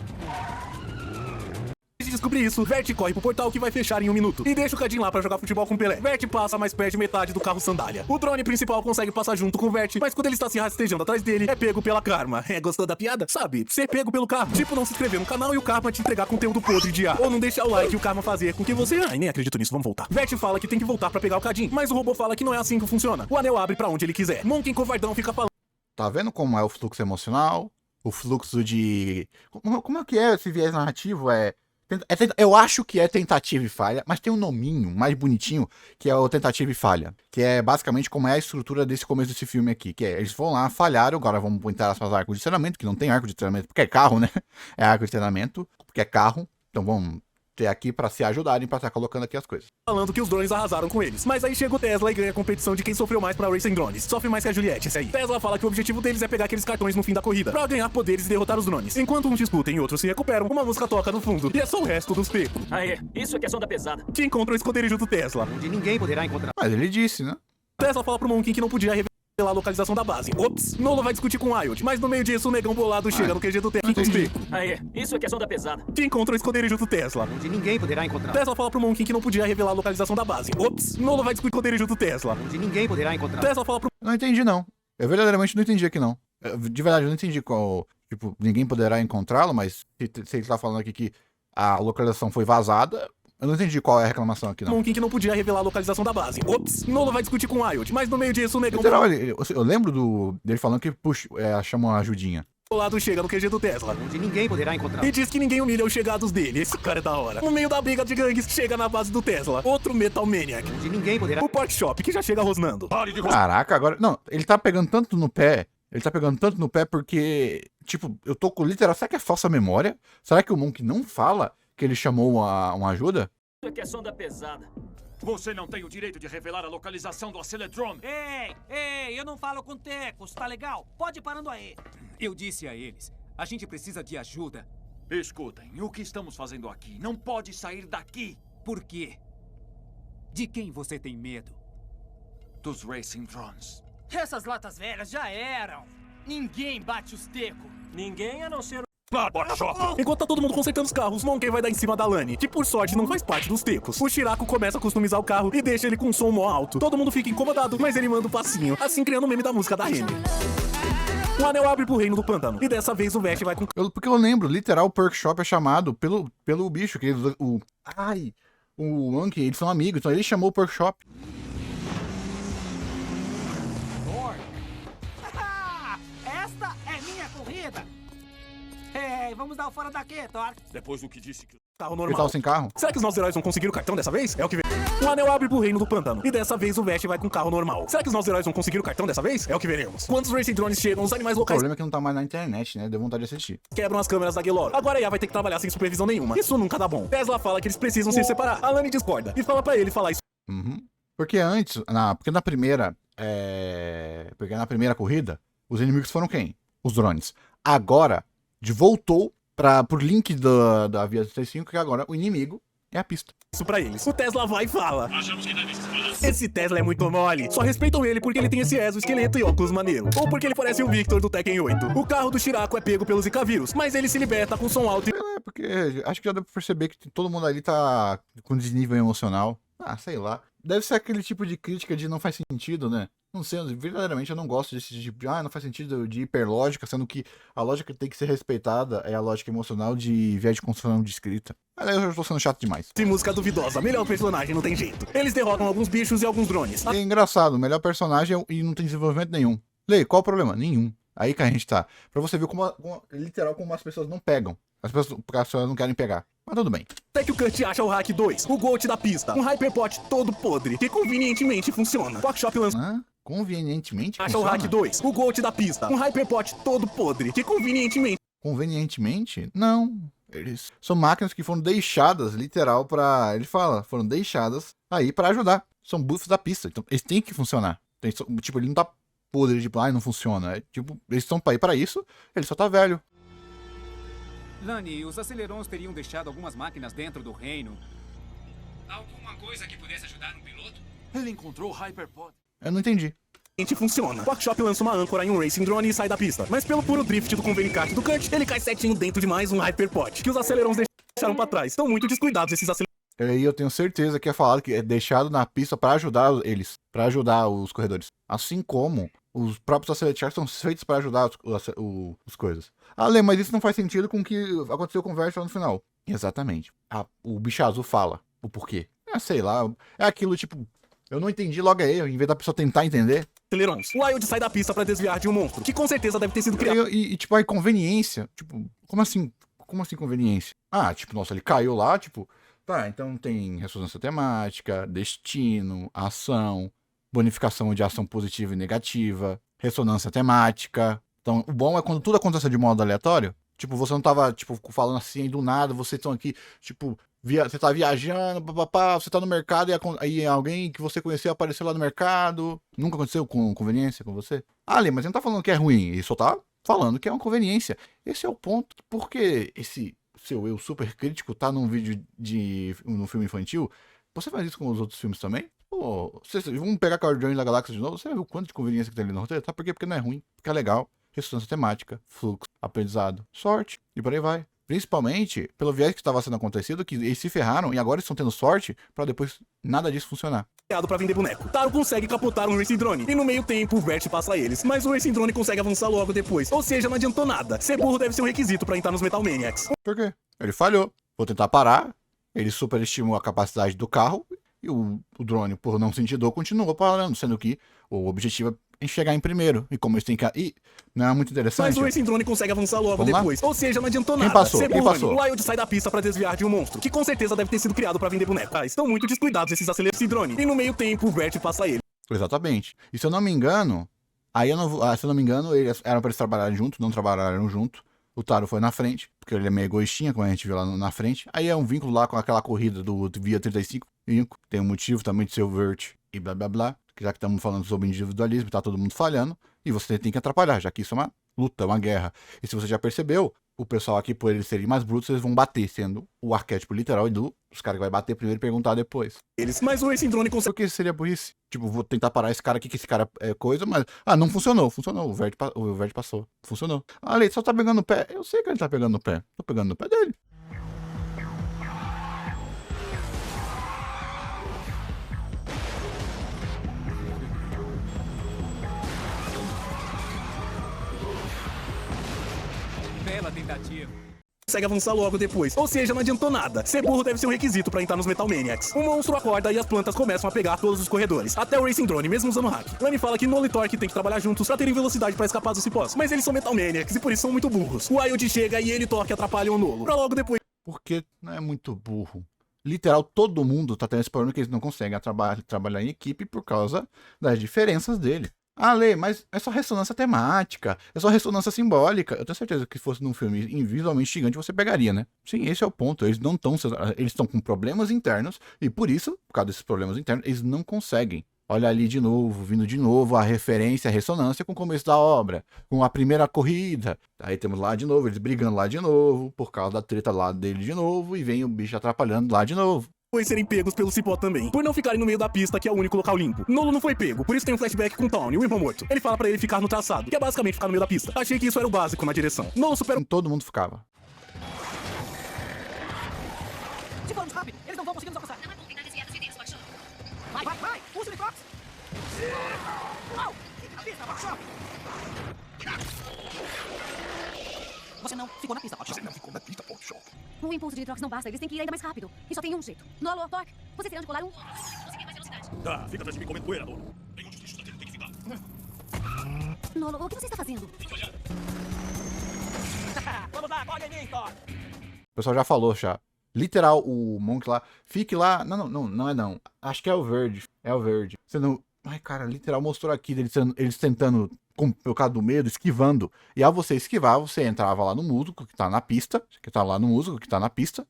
Antes de descobrir isso, Vert corre pro portal que vai fechar em 1 minuto. E deixa o Cadin lá pra jogar futebol com Pelé. Vert passa, mas perde metade do carro sandália. O drone principal consegue passar junto com o Vert, mas quando ele está se rastejando atrás dele, é pego pela Karma. Gostou da piada? Sabe, ser pego pelo carro. Tipo não se inscrever no canal e o Karma te entregar conteúdo podre de ar. Ou não deixar o like e o Karma fazer com que você... Ai, nem acredito nisso, vamos voltar. Vert fala que tem que voltar pra pegar o Cadin, mas o robô fala que não é assim que funciona. O anel abre pra onde ele quiser. Monkey covardão fica falando... Tá vendo como é o fluxo emocional? O fluxo de... Como é que é esse viés narrativo? Eu acho que é tentativa e falha, mas tem um nominho mais bonitinho, que é o tentativa e falha. Que é basicamente como é a estrutura desse começo desse filme aqui. Que é, eles vão lá, falharam, agora vamos entrar as arcos de treinamento, que não tem arco de treinamento, porque é carro, né? É arco de treinamento, porque é carro. Então vamos ter aqui pra se ajudarem, pra estar colocando aqui as coisas. Falando que os drones arrasaram com eles. Mas aí chega o Tesla e ganha a competição de quem sofreu mais pra Racing Drones. Sofre mais que a Juliette, esse aí. Tesla fala que o objetivo deles é pegar aqueles cartões no fim da corrida, pra ganhar poderes e derrotar os drones. Enquanto uns disputem e outros se recuperam, uma música toca no fundo. E é só o resto dos Teco. Aê, isso é que é som da pesada. Que encontra o esconderijo do Tesla. Onde ninguém poderá encontrar. Mas ele disse, né? Tesla fala pro Monkey que não podia revelar a localização da base. Ops! Nolo vai discutir com o Wild, mas no meio disso o negão bolado chega no QG do Tesla. Aê, isso é que é som da pesada. Que encontra o esconderijo do Tesla. Onde ninguém poderá encontrar. Tesla fala pro Monkey que não podia revelar a localização da base. Ops! Nolo vai discutir o esconderijo do Tesla. Onde ninguém poderá encontrar. Tesla fala pro... Não entendi, não. Eu verdadeiramente não entendi aqui, não. De verdade, eu não entendi qual... Tipo, ninguém poderá encontrá-lo, mas se ele tá falando aqui que a localização foi vazada, Eu não entendi qual é a reclamação aqui, não. Monkey que não podia revelar a localização da base. Ops, Nolo vai discutir com o Wild, mas no meio disso o negão Literal, eu lembro dele falando que, puxa, chama uma ajudinha. do lado chega no QG do Tesla. Onde ninguém poderá encontrá-lo. E diz que ninguém humilha os chegados dele. Esse cara é da hora. No meio da briga de gangues, chega na base do Tesla. Outro Metal Maniac. Onde ninguém poderá... O Pork Shop, que já chega rosnando. Pare de Caraca, agora... Não, ele tá pegando tanto no pé... Ele tá pegando tanto no pé porque... Tipo, eu tô com literal... Será que é falsa memória? Será que o Monk não fala que ele chamou uma ajuda? Isso aqui é sonda pesada. Você não tem o direito de revelar a localização do Acceledrome. Ei, eu não falo com tecos, tá legal? Pode ir parando aí. Eu disse a eles, a gente precisa de ajuda. Escutem, o que estamos fazendo aqui não pode sair daqui. Por quê? De quem você tem medo? Dos Racing Drones. Essas latas velhas já eram. Ninguém bate os tecos. Ninguém a não ser... Enquanto tá todo mundo consertando os carros, Monkey vai dar em cima da Lani, que por sorte não faz parte dos tecos. O Shirako começa a customizar o carro e deixa ele com um som mó alto. Todo mundo fica incomodado, mas ele manda um passinho, assim criando o meme da música da Remy. O anel abre pro reino do pântano, e dessa vez o Vest vai com... Porque eu lembro, literal, o Perk Shop é chamado pelo bicho, que o Monkey, eles são amigos, então ele chamou o Perk Shop. Esta é minha corrida. Ei, vamos dar o fora daqui, Thor. Depois do que disse que... carro Ele normal. tava sem carro. Será que os nossos heróis vão conseguir o cartão dessa vez? É o que vem. O anel abre pro reino do pântano. E dessa vez o Vest vai com carro normal. Será que os nossos heróis vão conseguir o cartão dessa vez? É o que veremos. Quando os Racing Drones chegam, os animais O locais problema é que não tá mais na internet, né? Deu vontade de assistir. quebram as câmeras da Gelora. Agora a IA vai ter que trabalhar sem supervisão nenhuma. Isso nunca dá bom. Tesla fala que eles precisam se separar. A Lani discorda e fala pra ele falar isso. Uhum. Porque antes, porque na primeira corrida, os inimigos foram quem? Os drones. Agora, voltou pro link da Via 35, que agora o inimigo é a pista. Isso pra eles. O Tesla vai e fala: esse Tesla é muito mole. Só respeitam ele porque ele tem esse exoesqueleto e óculos maneiro. Ou porque ele parece o Victor do Tekken 8. O carro do Shirako é pego pelo Zika vírus, mas ele se liberta com som alto e... Porque acho que já deu pra perceber que todo mundo ali tá com desnível emocional. Ah, sei lá. Deve ser aquele tipo de crítica de não faz sentido, né? Não sei, verdadeiramente eu não gosto desse tipo de... não faz sentido de hiperlógica, sendo que a lógica que tem que ser respeitada é a lógica emocional de viés de construção de escrita. Mas aí eu já tô sendo chato demais. E música duvidosa. Melhor personagem, não tem jeito. Eles derrotam alguns bichos e alguns drones. É engraçado, o melhor personagem e não tem desenvolvimento nenhum. Lei, qual o problema? Nenhum. Aí que a gente tá. Pra você ver literal como as pessoas não pegam. As pessoas não querem pegar. Mas tudo bem. Até que o Kurt acha o Hack 2, o Gold da pista, um Hyperpot todo podre, que convenientemente funciona. O Workshop lança... Convenientemente acha o Hack 2, o Gold da pista, um Hyperpot todo podre, que convenientemente... Convenientemente? Não. Eles são máquinas que foram deixadas, literal, pra... Ele fala, foram deixadas aí pra ajudar. São buffs da pista, então eles têm que funcionar. Tipo, ele não tá podre, tipo, não funciona. É, tipo, eles estão aí pra isso, ele só tá velho. Lani, os acelerons teriam deixado algumas máquinas dentro do reino. Alguma coisa que pudesse ajudar um piloto? Ele encontrou o Hyperpod. Eu não entendi. Funciona. O Workshop lança uma âncora em um Racing Drone e sai da pista. Mas pelo puro drift do Convenicart do Kurt, ele cai certinho dentro de mais um Hyperpod, que os acelerons deixaram pra trás. Estão muito descuidados esses acelerons. E eu tenho certeza que é falado que é deixado na pista pra ajudar eles, pra ajudar os corredores. Assim como os próprios Accelerate são feitos pra ajudar os coisas. Lê, mas isso não faz sentido com o que aconteceu com o Versa no final. Exatamente. O bicho azul fala o porquê. Sei lá, é aquilo tipo... Eu não entendi logo aí, em vez da pessoa tentar entender. Acelerons. O Wild sai da pista pra desviar de um monstro, que com certeza deve ter sido criado. Tipo, a inconveniência. Tipo, como assim? Como assim conveniência? Tipo, nossa, ele caiu lá, tipo... Tá, então tem ressonância temática, destino, ação, bonificação de ação positiva e negativa, ressonância temática. Então, o bom é quando tudo acontece de modo aleatório. Tipo, você não tava, tipo, falando assim, do nada, vocês estão aqui, tipo, você tá viajando, papapá, você tá no mercado e aí alguém que você conheceu apareceu lá no mercado. Nunca aconteceu com conveniência com você? Lê, mas ele não tá falando que é ruim, ele só tá falando que é uma conveniência. Esse é o ponto. Porque esse seu eu super crítico tá num vídeo num filme infantil, você faz isso com os outros filmes também? Pô, vamos pegar Guardiões da Galáxia de novo, você vai ver o quanto de conveniência que tem ali no roteiro? Tá? Por quê? Porque não é ruim, porque é legal. Ressonância temática, fluxo, aprendizado, sorte, e por aí vai. Principalmente pelo viés que estava sendo acontecido, que eles se ferraram e agora eles estão tendo sorte pra depois nada disso funcionar. Pra vender boneco. Taro consegue capotar um Racing Drone e no meio tempo o Vert passa eles, mas o Racing Drone consegue avançar logo depois, ou seja, não adiantou nada. Ser burro deve ser um requisito pra entrar nos Metal Maniacs. Por quê? Ele falhou. Vou tentar parar ele superestimou a capacidade do carro e o drone, por não sentir dor, continuou parando, sendo que o objetivo é chegar em primeiro. E como eles têm que... E não é muito interessante? Mas o Racing Drone consegue avançar logo Vamos lá? depois. Ou seja, não adiantou Quem nada. passou? Quem Cebullani, passou? o Wild sai da pista pra desviar de um monstro, que com certeza deve ter sido criado pra vender boneco. Ah, estão muito descuidados esses aceleradores drone. E no meio tempo, o Vert passa ele. Exatamente. E se eu não me engano, se eu não me engano, eles eram pra eles trabalharem juntos, não trabalharam junto. O Taro foi na frente, porque ele é meio egoístinha, como a gente viu lá na frente. Aí é um vínculo lá com aquela corrida do Via 35. Tem um motivo também de ser o Vert e blá blá blá. Já que estamos falando sobre individualismo, tá todo mundo falhando. E você tem que atrapalhar, já que isso é uma luta, uma guerra. E se você já percebeu, o pessoal aqui, por eles serem mais brutos, eles vão bater, sendo o arquétipo literal dos caras que vai bater primeiro e perguntar depois. Mas o Racing Drone Por consegue... que seria burrice? Tipo, vou tentar parar esse cara aqui, que esse cara é coisa, mas... Ah, não funcionou. O Vert passou. Funcionou. Ah, Leite, só tá pegando no pé. Eu sei que ele tá pegando no pé. Tô pegando no pé dele. Bela tentativa. Consegue avançar logo depois. Ou seja, não adiantou nada. Ser burro deve ser um requisito pra entrar nos Metal Maniacs. O monstro acorda e as plantas começam a pegar todos os corredores. Até o Racing Drone, mesmo usando hack. Lani fala que Nolo e Torque tem que trabalhar juntos pra terem velocidade pra escapar dos cipós. Mas eles são Metal Maniacs e por isso são muito burros. O Wild chega e ele e Torque atrapalham o Nolo. Pra logo depois... Porque não é muito burro. Literal, todo mundo tá tendo esse problema que eles não conseguem trabalhar em equipe por causa das diferenças dele. Ah, Lê, mas é só ressonância temática, é só ressonância simbólica. Eu tenho certeza que se fosse num filme visualmente gigante, você pegaria, né? Sim, esse é o ponto. Eles não estão... Eles estão com problemas internos e por isso, por causa desses problemas internos, eles não conseguem. Olha ali de novo, vindo de novo a referência, a ressonância com o começo da obra, com a primeira corrida. Aí temos lá de novo, eles brigando lá de novo, por causa da treta lá dele de novo, e vem o bicho atrapalhando lá de novo. serem pegos pelo cipó também, por não ficarem no meio da pista, que é o único local limpo. Nolo não foi pego, por isso tem um flashback com Tawny, o irmão morto. Ele fala pra ele ficar no traçado, que é basicamente ficar no meio da pista. Achei que isso era o básico na direção. Nolo supera... Todo mundo ficava. Se formos rápido, eles não vão conseguir nos alcançar. Não é bom tentar desviar das ideias, Baixão. Vai, vai, vai! Use o Nitrox! Uau! Na pista, Baixão! Você não ficou na pista, Baixão. Você não ficou na pista, Baixão. O impulso de Nitrox não basta, eles têm que ir ainda mais rápido. E só tem um jeito. Nolo, Torque, vocês terão de colar um... Conseguir mais velocidade. Tá, fica atrás de mim comendo poeira, dono. Tem onde os bichos daquele tem que ficar. Nolo, o que você está fazendo? Tem que olhar. Vamos lá, corre em mim, Torque! O pessoal já falou, já. Literal, o Monk lá, fique lá. Não é não. Acho que é o verde. É o verde. Você não. Ai, cara, literal mostrou aqui eles tentando, por causa do medo, esquivando. E ao você esquivar, você entrava lá no músico que tá na pista. Que tá lá no músico que tá na pista.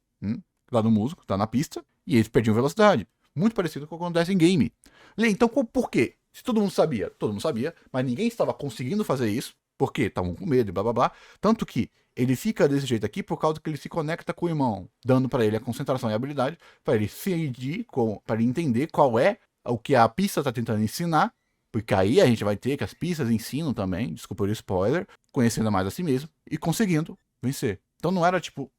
Lá no músico que tá na pista. E eles perdiam velocidade. Muito parecido com o que acontece em game. Então, por quê? Se todo mundo sabia, mas ninguém estava conseguindo fazer isso. Porque estavam com medo e blá blá blá. Tanto que ele fica desse jeito aqui por causa que ele se conecta com o irmão, dando para ele a concentração e a habilidade, para ele seguir, para ele entender qual é o que a pista está tentando ensinar, porque aí a gente vai ter que as pistas ensinam também, desculpa o spoiler, conhecendo mais a si mesmo e conseguindo vencer. Então não era tipo,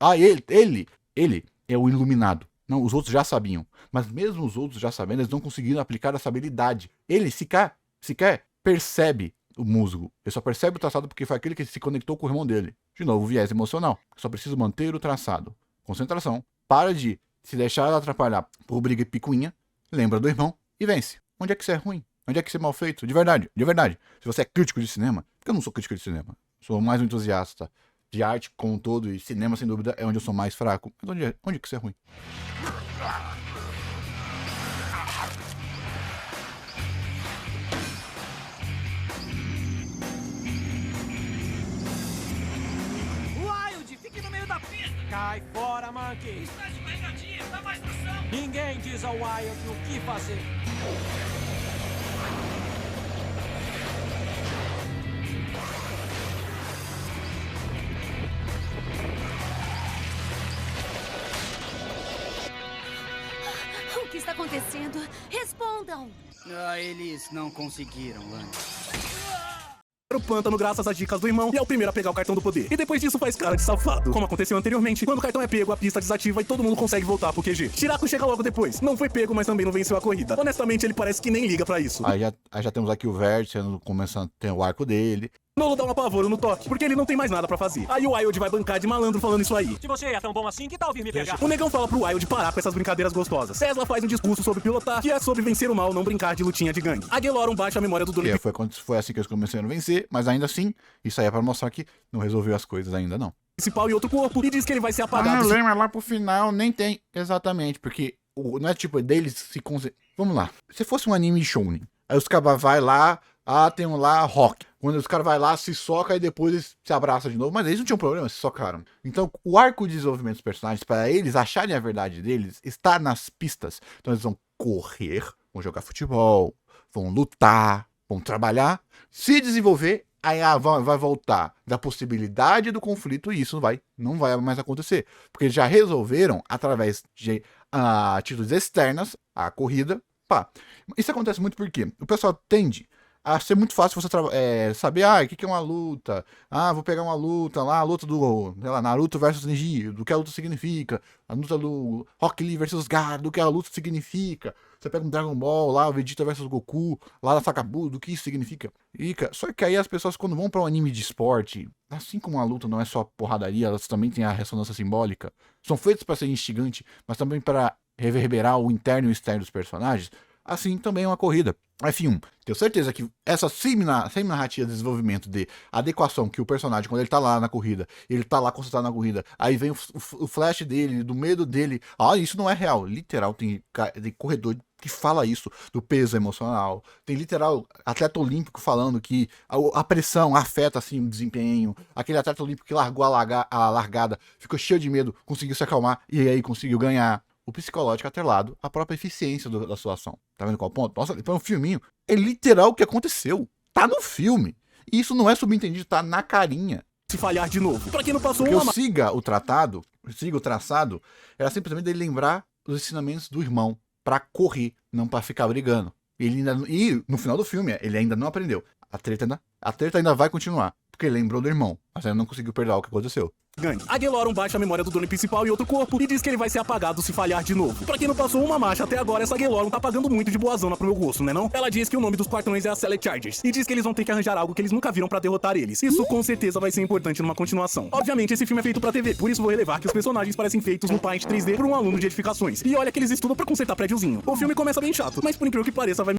ele é o iluminado. Não, os outros já sabiam. Mas mesmo os outros já sabendo, eles não conseguiram aplicar essa habilidade. Ele sequer percebe o musgo. Ele só percebe o traçado porque foi aquele que se conectou com o irmão dele. De novo, o viés emocional. Só precisa manter o traçado. Concentração. Para de se deixar atrapalhar por briga e picuinha. Lembra do irmão e vence. Onde é que isso é ruim? Onde é que isso é mal feito? De verdade. Se você é crítico de cinema, porque eu não sou crítico de cinema. Sou mais um entusiasta de arte como um todo e cinema, sem dúvida, é onde eu sou mais fraco. Mas onde é que isso é ruim? Wild, fique no meio da pista! Cai fora, Monkey! Está escorregadia, dá mais tração! Ninguém diz ao Wild o que fazer. O que está acontecendo? Respondam! Eles não conseguiram, Lani. O pântano graças às dicas do irmão e é o primeiro a pegar o cartão do poder. E depois disso faz cara de safado. Como aconteceu anteriormente, quando o cartão é pego, a pista desativa e todo mundo consegue voltar pro QG. Shirako chega logo depois. Não foi pego, mas também não venceu a corrida. Honestamente, ele parece que nem liga pra isso. Aí já temos aqui o Vert começando a ter o arco dele. Nolo dá um apavoro no toque, porque ele não tem mais nada pra fazer. Aí o Wild vai bancar de malandro falando isso aí. Se você é tão bom assim, que tal vir me pegar? O negão fala pro Wild parar com essas brincadeiras gostosas. Tesla faz um discurso sobre pilotar, que é sobre vencer o mal, não brincar de lutinha de gangue. A Gelorum baixa a memória do dono Que foi assim que eles começaram a vencer, mas ainda assim, isso aí é pra mostrar que não resolveu as coisas ainda não. principal e outro corpo, e diz que ele vai ser apagado. Lembra lá pro final, nem tem. Exatamente, porque não é tipo deles se Vamos lá. Se fosse um anime shounen, aí os caras vai lá, tem um lá rock. Quando os caras vai lá, se soca e depois eles se abraçam de novo. Mas eles não tinham problema, se socaram. Então, o arco de desenvolvimento dos personagens, para eles acharem a verdade deles, está nas pistas. Então, eles vão correr, vão jogar futebol, vão lutar, vão trabalhar, se desenvolver. Aí vai voltar da possibilidade do conflito e isso não vai mais acontecer. Porque eles já resolveram, através de atitudes externas, a corrida. Pá. Isso acontece muito porque o pessoal tende a ser muito fácil você saber, o que é uma luta. Vou pegar uma luta lá, a luta do, sei lá, Naruto versus Neji, do que a luta significa. A luta do Rock Lee versus Gaara, do que a luta significa. Você pega um Dragon Ball lá, o Vegeta versus Goku, lá na Sakabu, do que isso significa. Só que aí as pessoas quando vão para um anime de esporte, assim como a luta não é só porradaria, elas também têm a ressonância simbólica. São feitas para ser instigante, mas também para reverberar o interno e o externo dos personagens. Assim também é uma corrida. F1, tenho certeza que essa semi-narrativa de desenvolvimento de adequação que o personagem, quando ele tá lá na corrida, ele tá lá concentrado na corrida, aí vem o flash dele, do medo dele, isso não é real. Literal, tem corredor que fala isso, do peso emocional. Tem literal atleta olímpico falando que a pressão afeta assim o desempenho. Aquele atleta olímpico que largou a largada, ficou cheio de medo, conseguiu se acalmar e aí conseguiu ganhar. O psicológico atrelado à própria eficiência da sua ação. Tá vendo qual ponto? Nossa, foi um filminho. É literal o que aconteceu. Tá no filme. E isso não é subentendido, tá na carinha. Se falhar de novo. Pra quem não passou Porque eu siga o traçado, era simplesmente ele lembrar os ensinamentos do irmão pra correr, não pra ficar brigando. E no final do filme, ele ainda não aprendeu. A treta ainda vai continuar. Porque ele lembrou do irmão, mas ainda não conseguiu perdoar o que aconteceu. Gangue. A Gelorum baixa a memória do dono principal e outro corpo e diz que ele vai ser apagado se falhar de novo. Pra quem não passou uma marcha até agora, essa Gelorum tá pagando muito de boazona pro meu gosto, né não? Ela diz que o nome dos quartões é a Select Chargers e diz que eles vão ter que arranjar algo que eles nunca viram pra derrotar eles. Isso com certeza vai ser importante numa continuação. Obviamente esse filme é feito pra TV, por isso vou relevar que os personagens parecem feitos no Paint 3D por um aluno de edificações. E olha que eles estudam pra consertar prédiozinho. O filme começa bem chato, mas por incrível que pareça vai...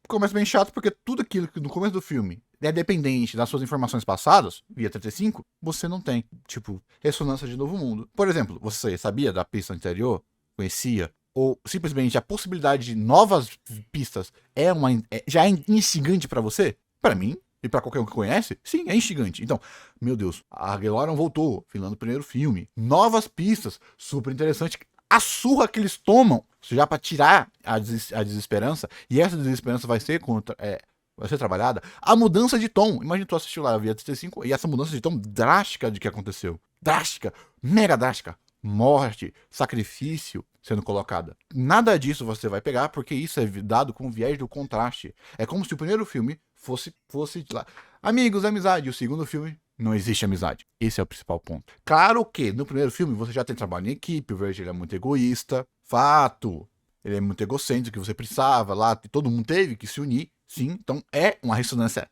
Começa bem chato porque tudo aquilo que no começo do filme é dependente das suas informações passadas, via 35, você não tem. Tipo, ressonância de Novo Mundo. Por exemplo, você sabia da pista anterior? Conhecia? Ou simplesmente a possibilidade de novas pistas já é instigante pra você? Pra mim, e pra qualquer um que conhece, sim, é instigante. Então, meu Deus, a Gelorum voltou, filmando o primeiro filme. Novas pistas, super interessante. A surra que eles tomam, já pra tirar a desesperança, e essa desesperança vai ser trabalhada, a mudança de tom. Imagina tu assistiu lá a Via 35 e essa mudança de tom drástica de que aconteceu. Drástica, mega drástica. Morte, sacrifício sendo colocada. Nada disso você vai pegar, porque isso é dado com o viés do contraste. É como se o primeiro filme fosse lá, amigos, amizade, e o segundo filme, não existe amizade. Esse é o principal ponto. Claro que no primeiro filme você já tem trabalho em equipe, o Virgil é muito egoísta. Fato. Ele é muito egocêntrico, que você precisava lá, todo mundo teve que se unir. Sim, então é uma ressonância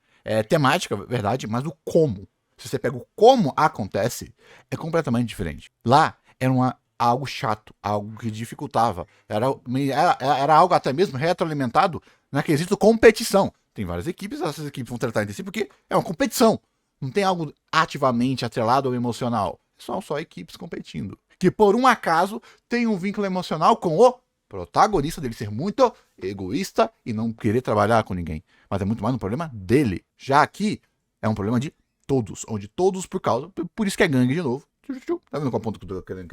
temática, verdade, mas o como. Se você pega o como acontece, é completamente diferente. Lá era algo chato, algo que dificultava. Era algo até mesmo retroalimentado na quesito competição. Tem várias equipes, essas equipes vão tratar entre si porque é uma competição. Não tem algo ativamente atrelado ao emocional. São só equipes competindo. Que por um acaso tem um vínculo emocional com o protagonista dele ser muito egoísta e não querer trabalhar com ninguém. Mas é muito mais um problema dele. Já aqui é um problema de todos. Onde todos por isso que é gangue de novo. Tá vendo qual ponto que eu tô querendo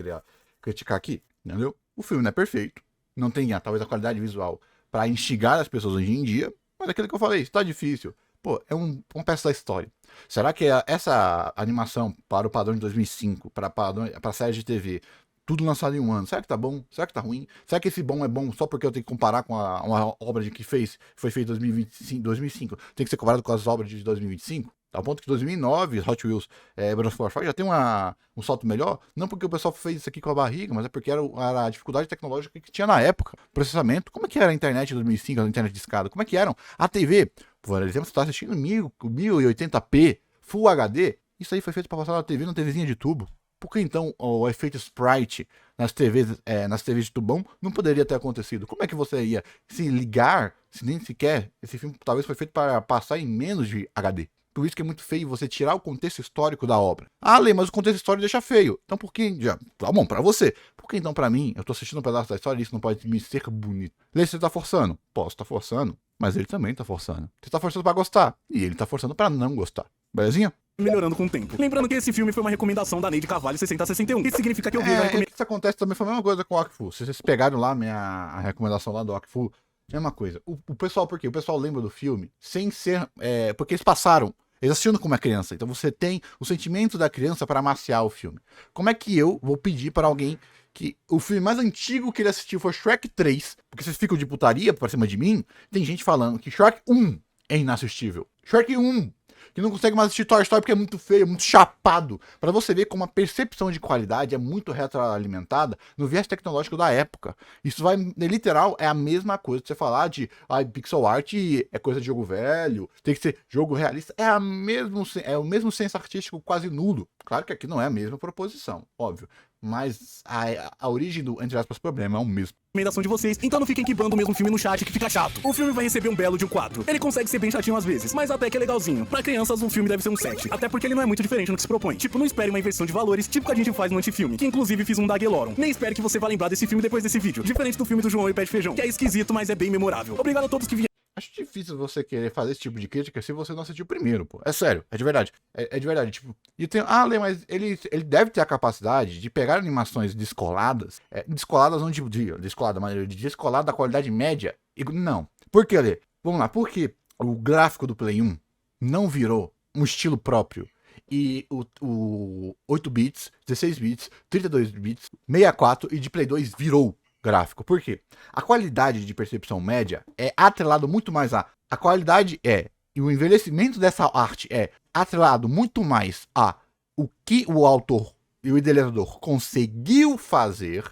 criticar aqui? Entendeu? O filme não é perfeito. Não tem talvez a qualidade visual para instigar as pessoas hoje em dia. Mas é aquilo que eu falei, está difícil. Pô, é uma peça da história. Será que essa animação para o padrão de 2005, para série de TV, tudo lançado em um ano, será que tá bom? Será que tá ruim? Será que esse bom é bom só porque eu tenho que comparar com uma obra que foi feita em 2005? Tem que ser comparado com as obras de 2025? Ao ponto que 2009, Hot Wheels Breath of Fire já tem um salto melhor? Não porque o pessoal fez isso aqui com a barriga, mas é porque era a dificuldade tecnológica que tinha na época. Processamento, como é que era a internet em 2005, a internet de escada? Como é que eram? A TV, por exemplo, você tá assistindo 1080p, Full HD, isso aí foi feito para passar na TV, na TVzinha de tubo. Por que então o efeito sprite nas TVs de tubão não poderia ter acontecido? Como é que você ia se ligar, se nem sequer esse filme talvez foi feito para passar em menos de HD? Por isso que é muito feio você tirar o contexto histórico da obra. Ah, Lê, mas o contexto histórico deixa feio. Então por que... Tá bom, pra você. Por que então pra mim, eu tô assistindo um pedaço da história e isso não pode me ser bonito? Lê, você tá forçando? Posso tá forçando, mas ele também tá forçando. Você tá forçando pra gostar, e ele tá forçando pra não gostar. Belezinha? Melhorando com o tempo. Lembrando que esse filme foi uma recomendação da Neide Carvalho 6061. Isso significa que eu vi a recomendação. Isso acontece também, foi a mesma coisa com o Okfu. Se vocês pegaram lá a recomendação lá do Okfu, mesma coisa. O pessoal, por quê? O pessoal lembra do filme sem ser... porque eles passaram. Eles assistindo como é criança. Então você tem o sentimento da criança para amaciar o filme. Como é que eu vou pedir para alguém que o filme mais antigo que ele assistiu foi Shrek 3, porque vocês ficam de putaria pra cima de mim, tem gente falando que Shrek 1 é inassistível. Shrek 1, que não consegue mais assistir Toy Story porque é muito feio, muito chapado. Pra você ver como a percepção de qualidade é muito retroalimentada no viés tecnológico da época. Isso vai, literal, é a mesma coisa de você falar de pixel art é coisa de jogo velho, tem que ser jogo realista. É o mesmo senso artístico quase nulo. Claro que aqui não é a mesma proposição, óbvio. Mas a origem do, entre aspas, problema é o mesmo. Recomendação de vocês, então não fiquem quibando o mesmo filme no chat que fica chato. O filme vai receber um belo de um 4. Ele consegue ser bem chatinho às vezes, mas até que é legalzinho. Pra crianças, um filme deve ser um 7. Até porque ele não é muito diferente no que se propõe. Tipo, não espere uma inversão de valores, tipo que a gente faz no antifilme, que inclusive fiz um da Aguilorum. Nem espere que você vá lembrar desse filme depois desse vídeo. Diferente do filme do João e Pé de Feijão, que é esquisito, mas é bem memorável. Obrigado a todos que vieram. Acho difícil você querer fazer esse tipo de crítica se você não assistiu primeiro, pô. É sério, é de verdade. É de verdade, tipo... E tem... Lê, mas ele deve ter a capacidade de pegar animações descoladas... descoladas não de descolada, mas de descolada da qualidade média. E não. Por que, Lê? Vamos lá, porque o gráfico do Play 1 não virou um estilo próprio. E o 8 bits, 16 bits, 32 bits, 64 e de Play 2 virou gráfico. Por quê? A qualidade de percepção média é atrelado muito mais a... A qualidade e o envelhecimento dessa arte é atrelado muito mais a o que o autor e o idealizador conseguiu fazer,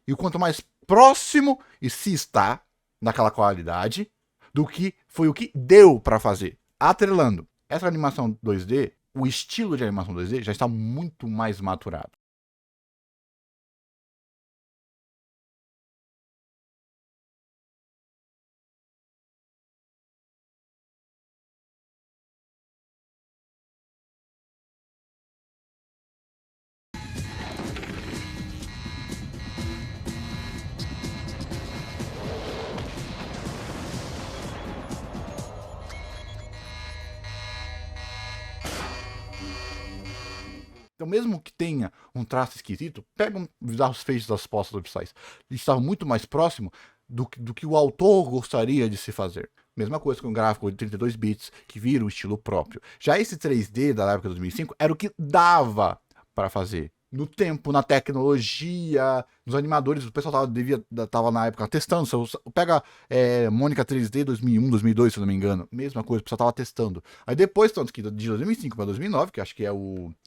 e o quanto mais próximo e se está daquela qualidade do que foi o que deu para fazer. Atrelando essa animação 2D, o estilo de animação 2D já está muito mais maturado. Então, mesmo que tenha um traço esquisito, pega os feixes das postas oficiais. Eles estavam muito mais próximo do que o autor gostaria de se fazer. Mesma coisa com o gráfico de 32 bits, que vira um estilo próprio. Já esse 3D da época de 2005 era o que dava para fazer. No tempo, na tecnologia, nos animadores, o pessoal tava na época testando. Pega Mônica 3D 2001, 2002, se eu não me engano. Mesma coisa, o pessoal tava testando. Aí depois, tanto que de 2005 para 2009, que acho que é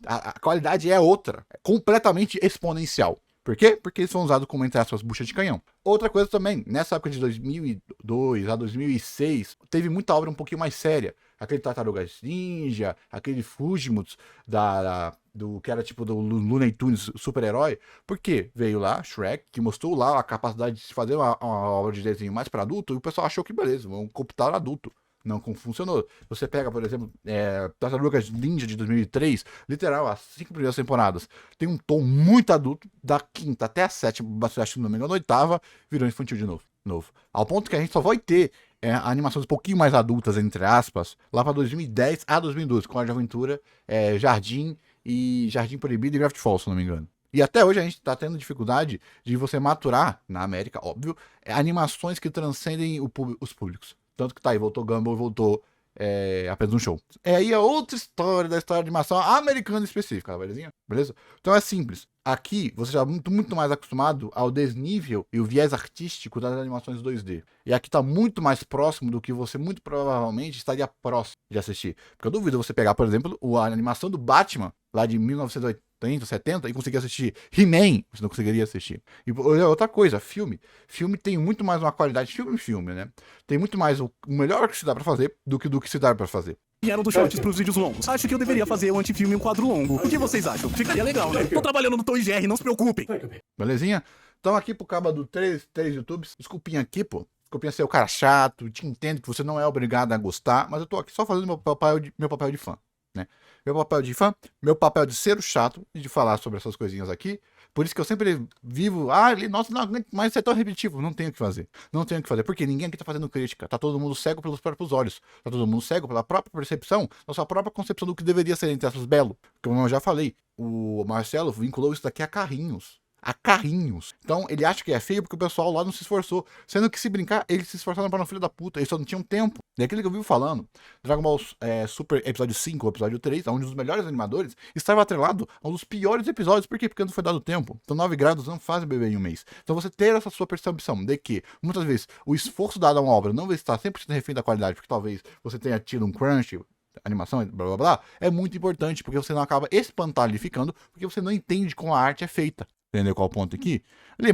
a qualidade é outra. É completamente exponencial. Por quê? Porque eles foram usados como, entre aspas, bucha de canhão. Outra coisa também, nessa época de 2002 a 2006, teve muita obra um pouquinho mais séria. Aquele Tartarugas Ninja, aquele Fujimoto do que era tipo do Looney Tunes super-herói. Por quê? Veio lá, Shrek, que mostrou lá a capacidade de se fazer uma obra de desenho mais para adulto, e o pessoal achou que beleza, vamos computar adulto. Não funcionou. Você pega, por exemplo, Tartarugas Ninja de 2003, literal, as 5 primeiras temporadas, tem um tom muito adulto, da quinta até a sétima, acho que não me engano, a oitava, virou infantil de novo. Ao ponto que a gente só vai ter animações um pouquinho mais adultas, entre aspas, lá para 2010 a 2012, com Hora de Aventura, Jardim Proibido e Gravity Falls, se não me engano. E até hoje a gente tá tendo dificuldade de você maturar, na América, óbvio, animações que transcendem os públicos. Tanto que tá aí, voltou Gumball, voltou apenas um show. Aí é outra história da história de animação americana específica, belezinha? Beleza? Então é simples. Aqui, você já é muito mais acostumado ao desnível e o viés artístico das animações 2D. E aqui tá muito mais próximo do que você muito provavelmente estaria próximo de assistir. Porque eu duvido você pegar, por exemplo, a animação do Batman, lá de 1980 80, 70 e conseguia assistir He-Man, você não conseguiria assistir. E outra coisa, filme tem muito mais uma qualidade, filme, né? Tem muito mais o melhor que se dá pra fazer do que se dá pra fazer. Vieram dos shorts pros vídeos longos. Acho que eu deveria fazer o antifilme em um quadro longo. O que vocês acham? Ficaria legal, né? Tô trabalhando no Tom e Jerry, não se preocupem. Belezinha? Então aqui pro cabo do 3 YouTubes, desculpinha aqui, pô. Desculpinha ser o cara chato, te entendo que você não é obrigado a gostar, mas eu tô aqui só fazendo meu papel de fã, né? Meu papel de fã, meu papel de ser o chato e de falar sobre essas coisinhas aqui. Por isso que eu sempre vivo, nossa, não aguento mais ser tão repetitivo. Não tenho o que fazer. Não tenho o que fazer, porque ninguém aqui tá fazendo crítica. Tá todo mundo cego pelos próprios olhos. Tá todo mundo cego pela própria percepção, da sua própria concepção do que deveria ser entre essas belo. Como eu já falei, o Marcelo vinculou isso daqui a carrinhos. A carrinhos. Então ele acha que é feio porque o pessoal lá não se esforçou. Sendo que se brincar, eles se esforçaram para um filho da puta. Eles só não tinham tempo. É aquilo que eu vivo falando. Dragon Ball Super episódio 5 ou episódio 3, onde um dos melhores animadores estava atrelado a um dos piores episódios. Por quê? Porque não foi dado tempo. Então 9 graus não fazem bebê em um mês. Então você ter essa sua percepção de que, muitas vezes, o esforço dado a uma obra não vai estar 100% refém da qualidade, porque talvez você tenha tido um crunch, animação, blá blá blá, é muito importante, porque você não acaba espantalificando, porque você não entende como a arte é feita. Entendeu qual o ponto aqui?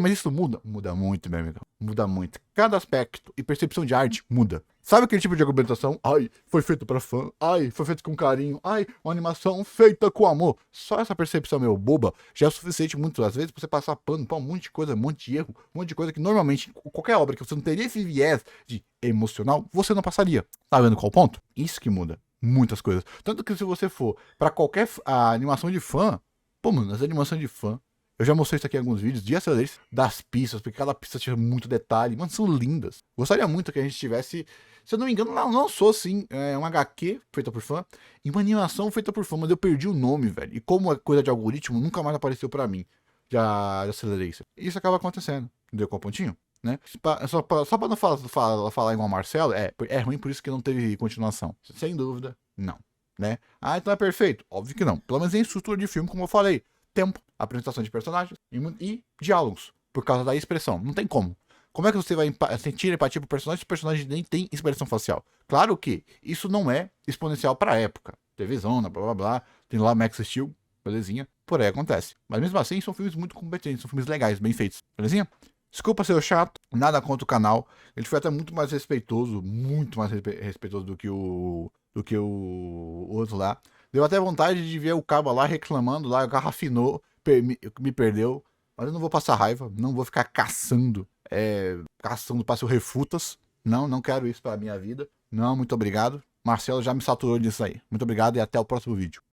Mas isso muda? Muda muito, meu amigo. Muda muito. Cada aspecto e percepção de arte muda. Sabe aquele tipo de argumentação? Ai, foi feito pra fã. Ai, foi feito com carinho. Ai, uma animação feita com amor. Só essa percepção meio boba já é o suficiente muitas vezes pra você passar pano pra um monte de coisa, um monte de erro, um monte de coisa que normalmente, qualquer obra que você não teria esse viés de emocional, você não passaria. Tá vendo qual o ponto? Isso que muda. Muitas coisas. Tanto que se você for pra qualquer animação de fã, pô, mano, as animações de fã, eu já mostrei isso aqui em alguns vídeos de Accelerators, das pistas, porque cada pista tinha muito detalhe. Mano, são lindas. Gostaria muito que a gente tivesse, se eu não me engano, não sou assim, um HQ feita por fã e uma animação feita por fã, mas eu perdi o nome, velho. E como é coisa de algoritmo, nunca mais apareceu pra mim de Accelerators. Isso acaba acontecendo. Entendeu qual pontinho? Né? Só pra não falar igual o Marcelo, é ruim por isso que não teve continuação. Sem dúvida, não. Né? Então é perfeito? Óbvio que não. Pelo menos em estrutura de filme, como eu falei. Tempo, apresentação de personagens e diálogos, por causa da expressão. Não tem como. Como é que você vai sentir empatia pro personagem se o personagem nem tem expressão facial? Claro que isso não é exponencial pra época. TVzona, blá blá blá. Tem lá Max Steel, belezinha. Por aí acontece. Mas mesmo assim, são filmes muito competentes, são filmes legais, bem feitos. Belezinha? Desculpa ser o chato, nada contra o canal. Ele foi até muito mais respeitoso do que o outro lá. Deu até vontade de ver o cabo lá reclamando, lá, o carro afinou, me perdeu. Mas eu não vou passar raiva, não vou ficar caçando para ser refutas. Não quero isso pra minha vida. Não, muito obrigado. Marcelo já me saturou disso aí. Muito obrigado e até o próximo vídeo.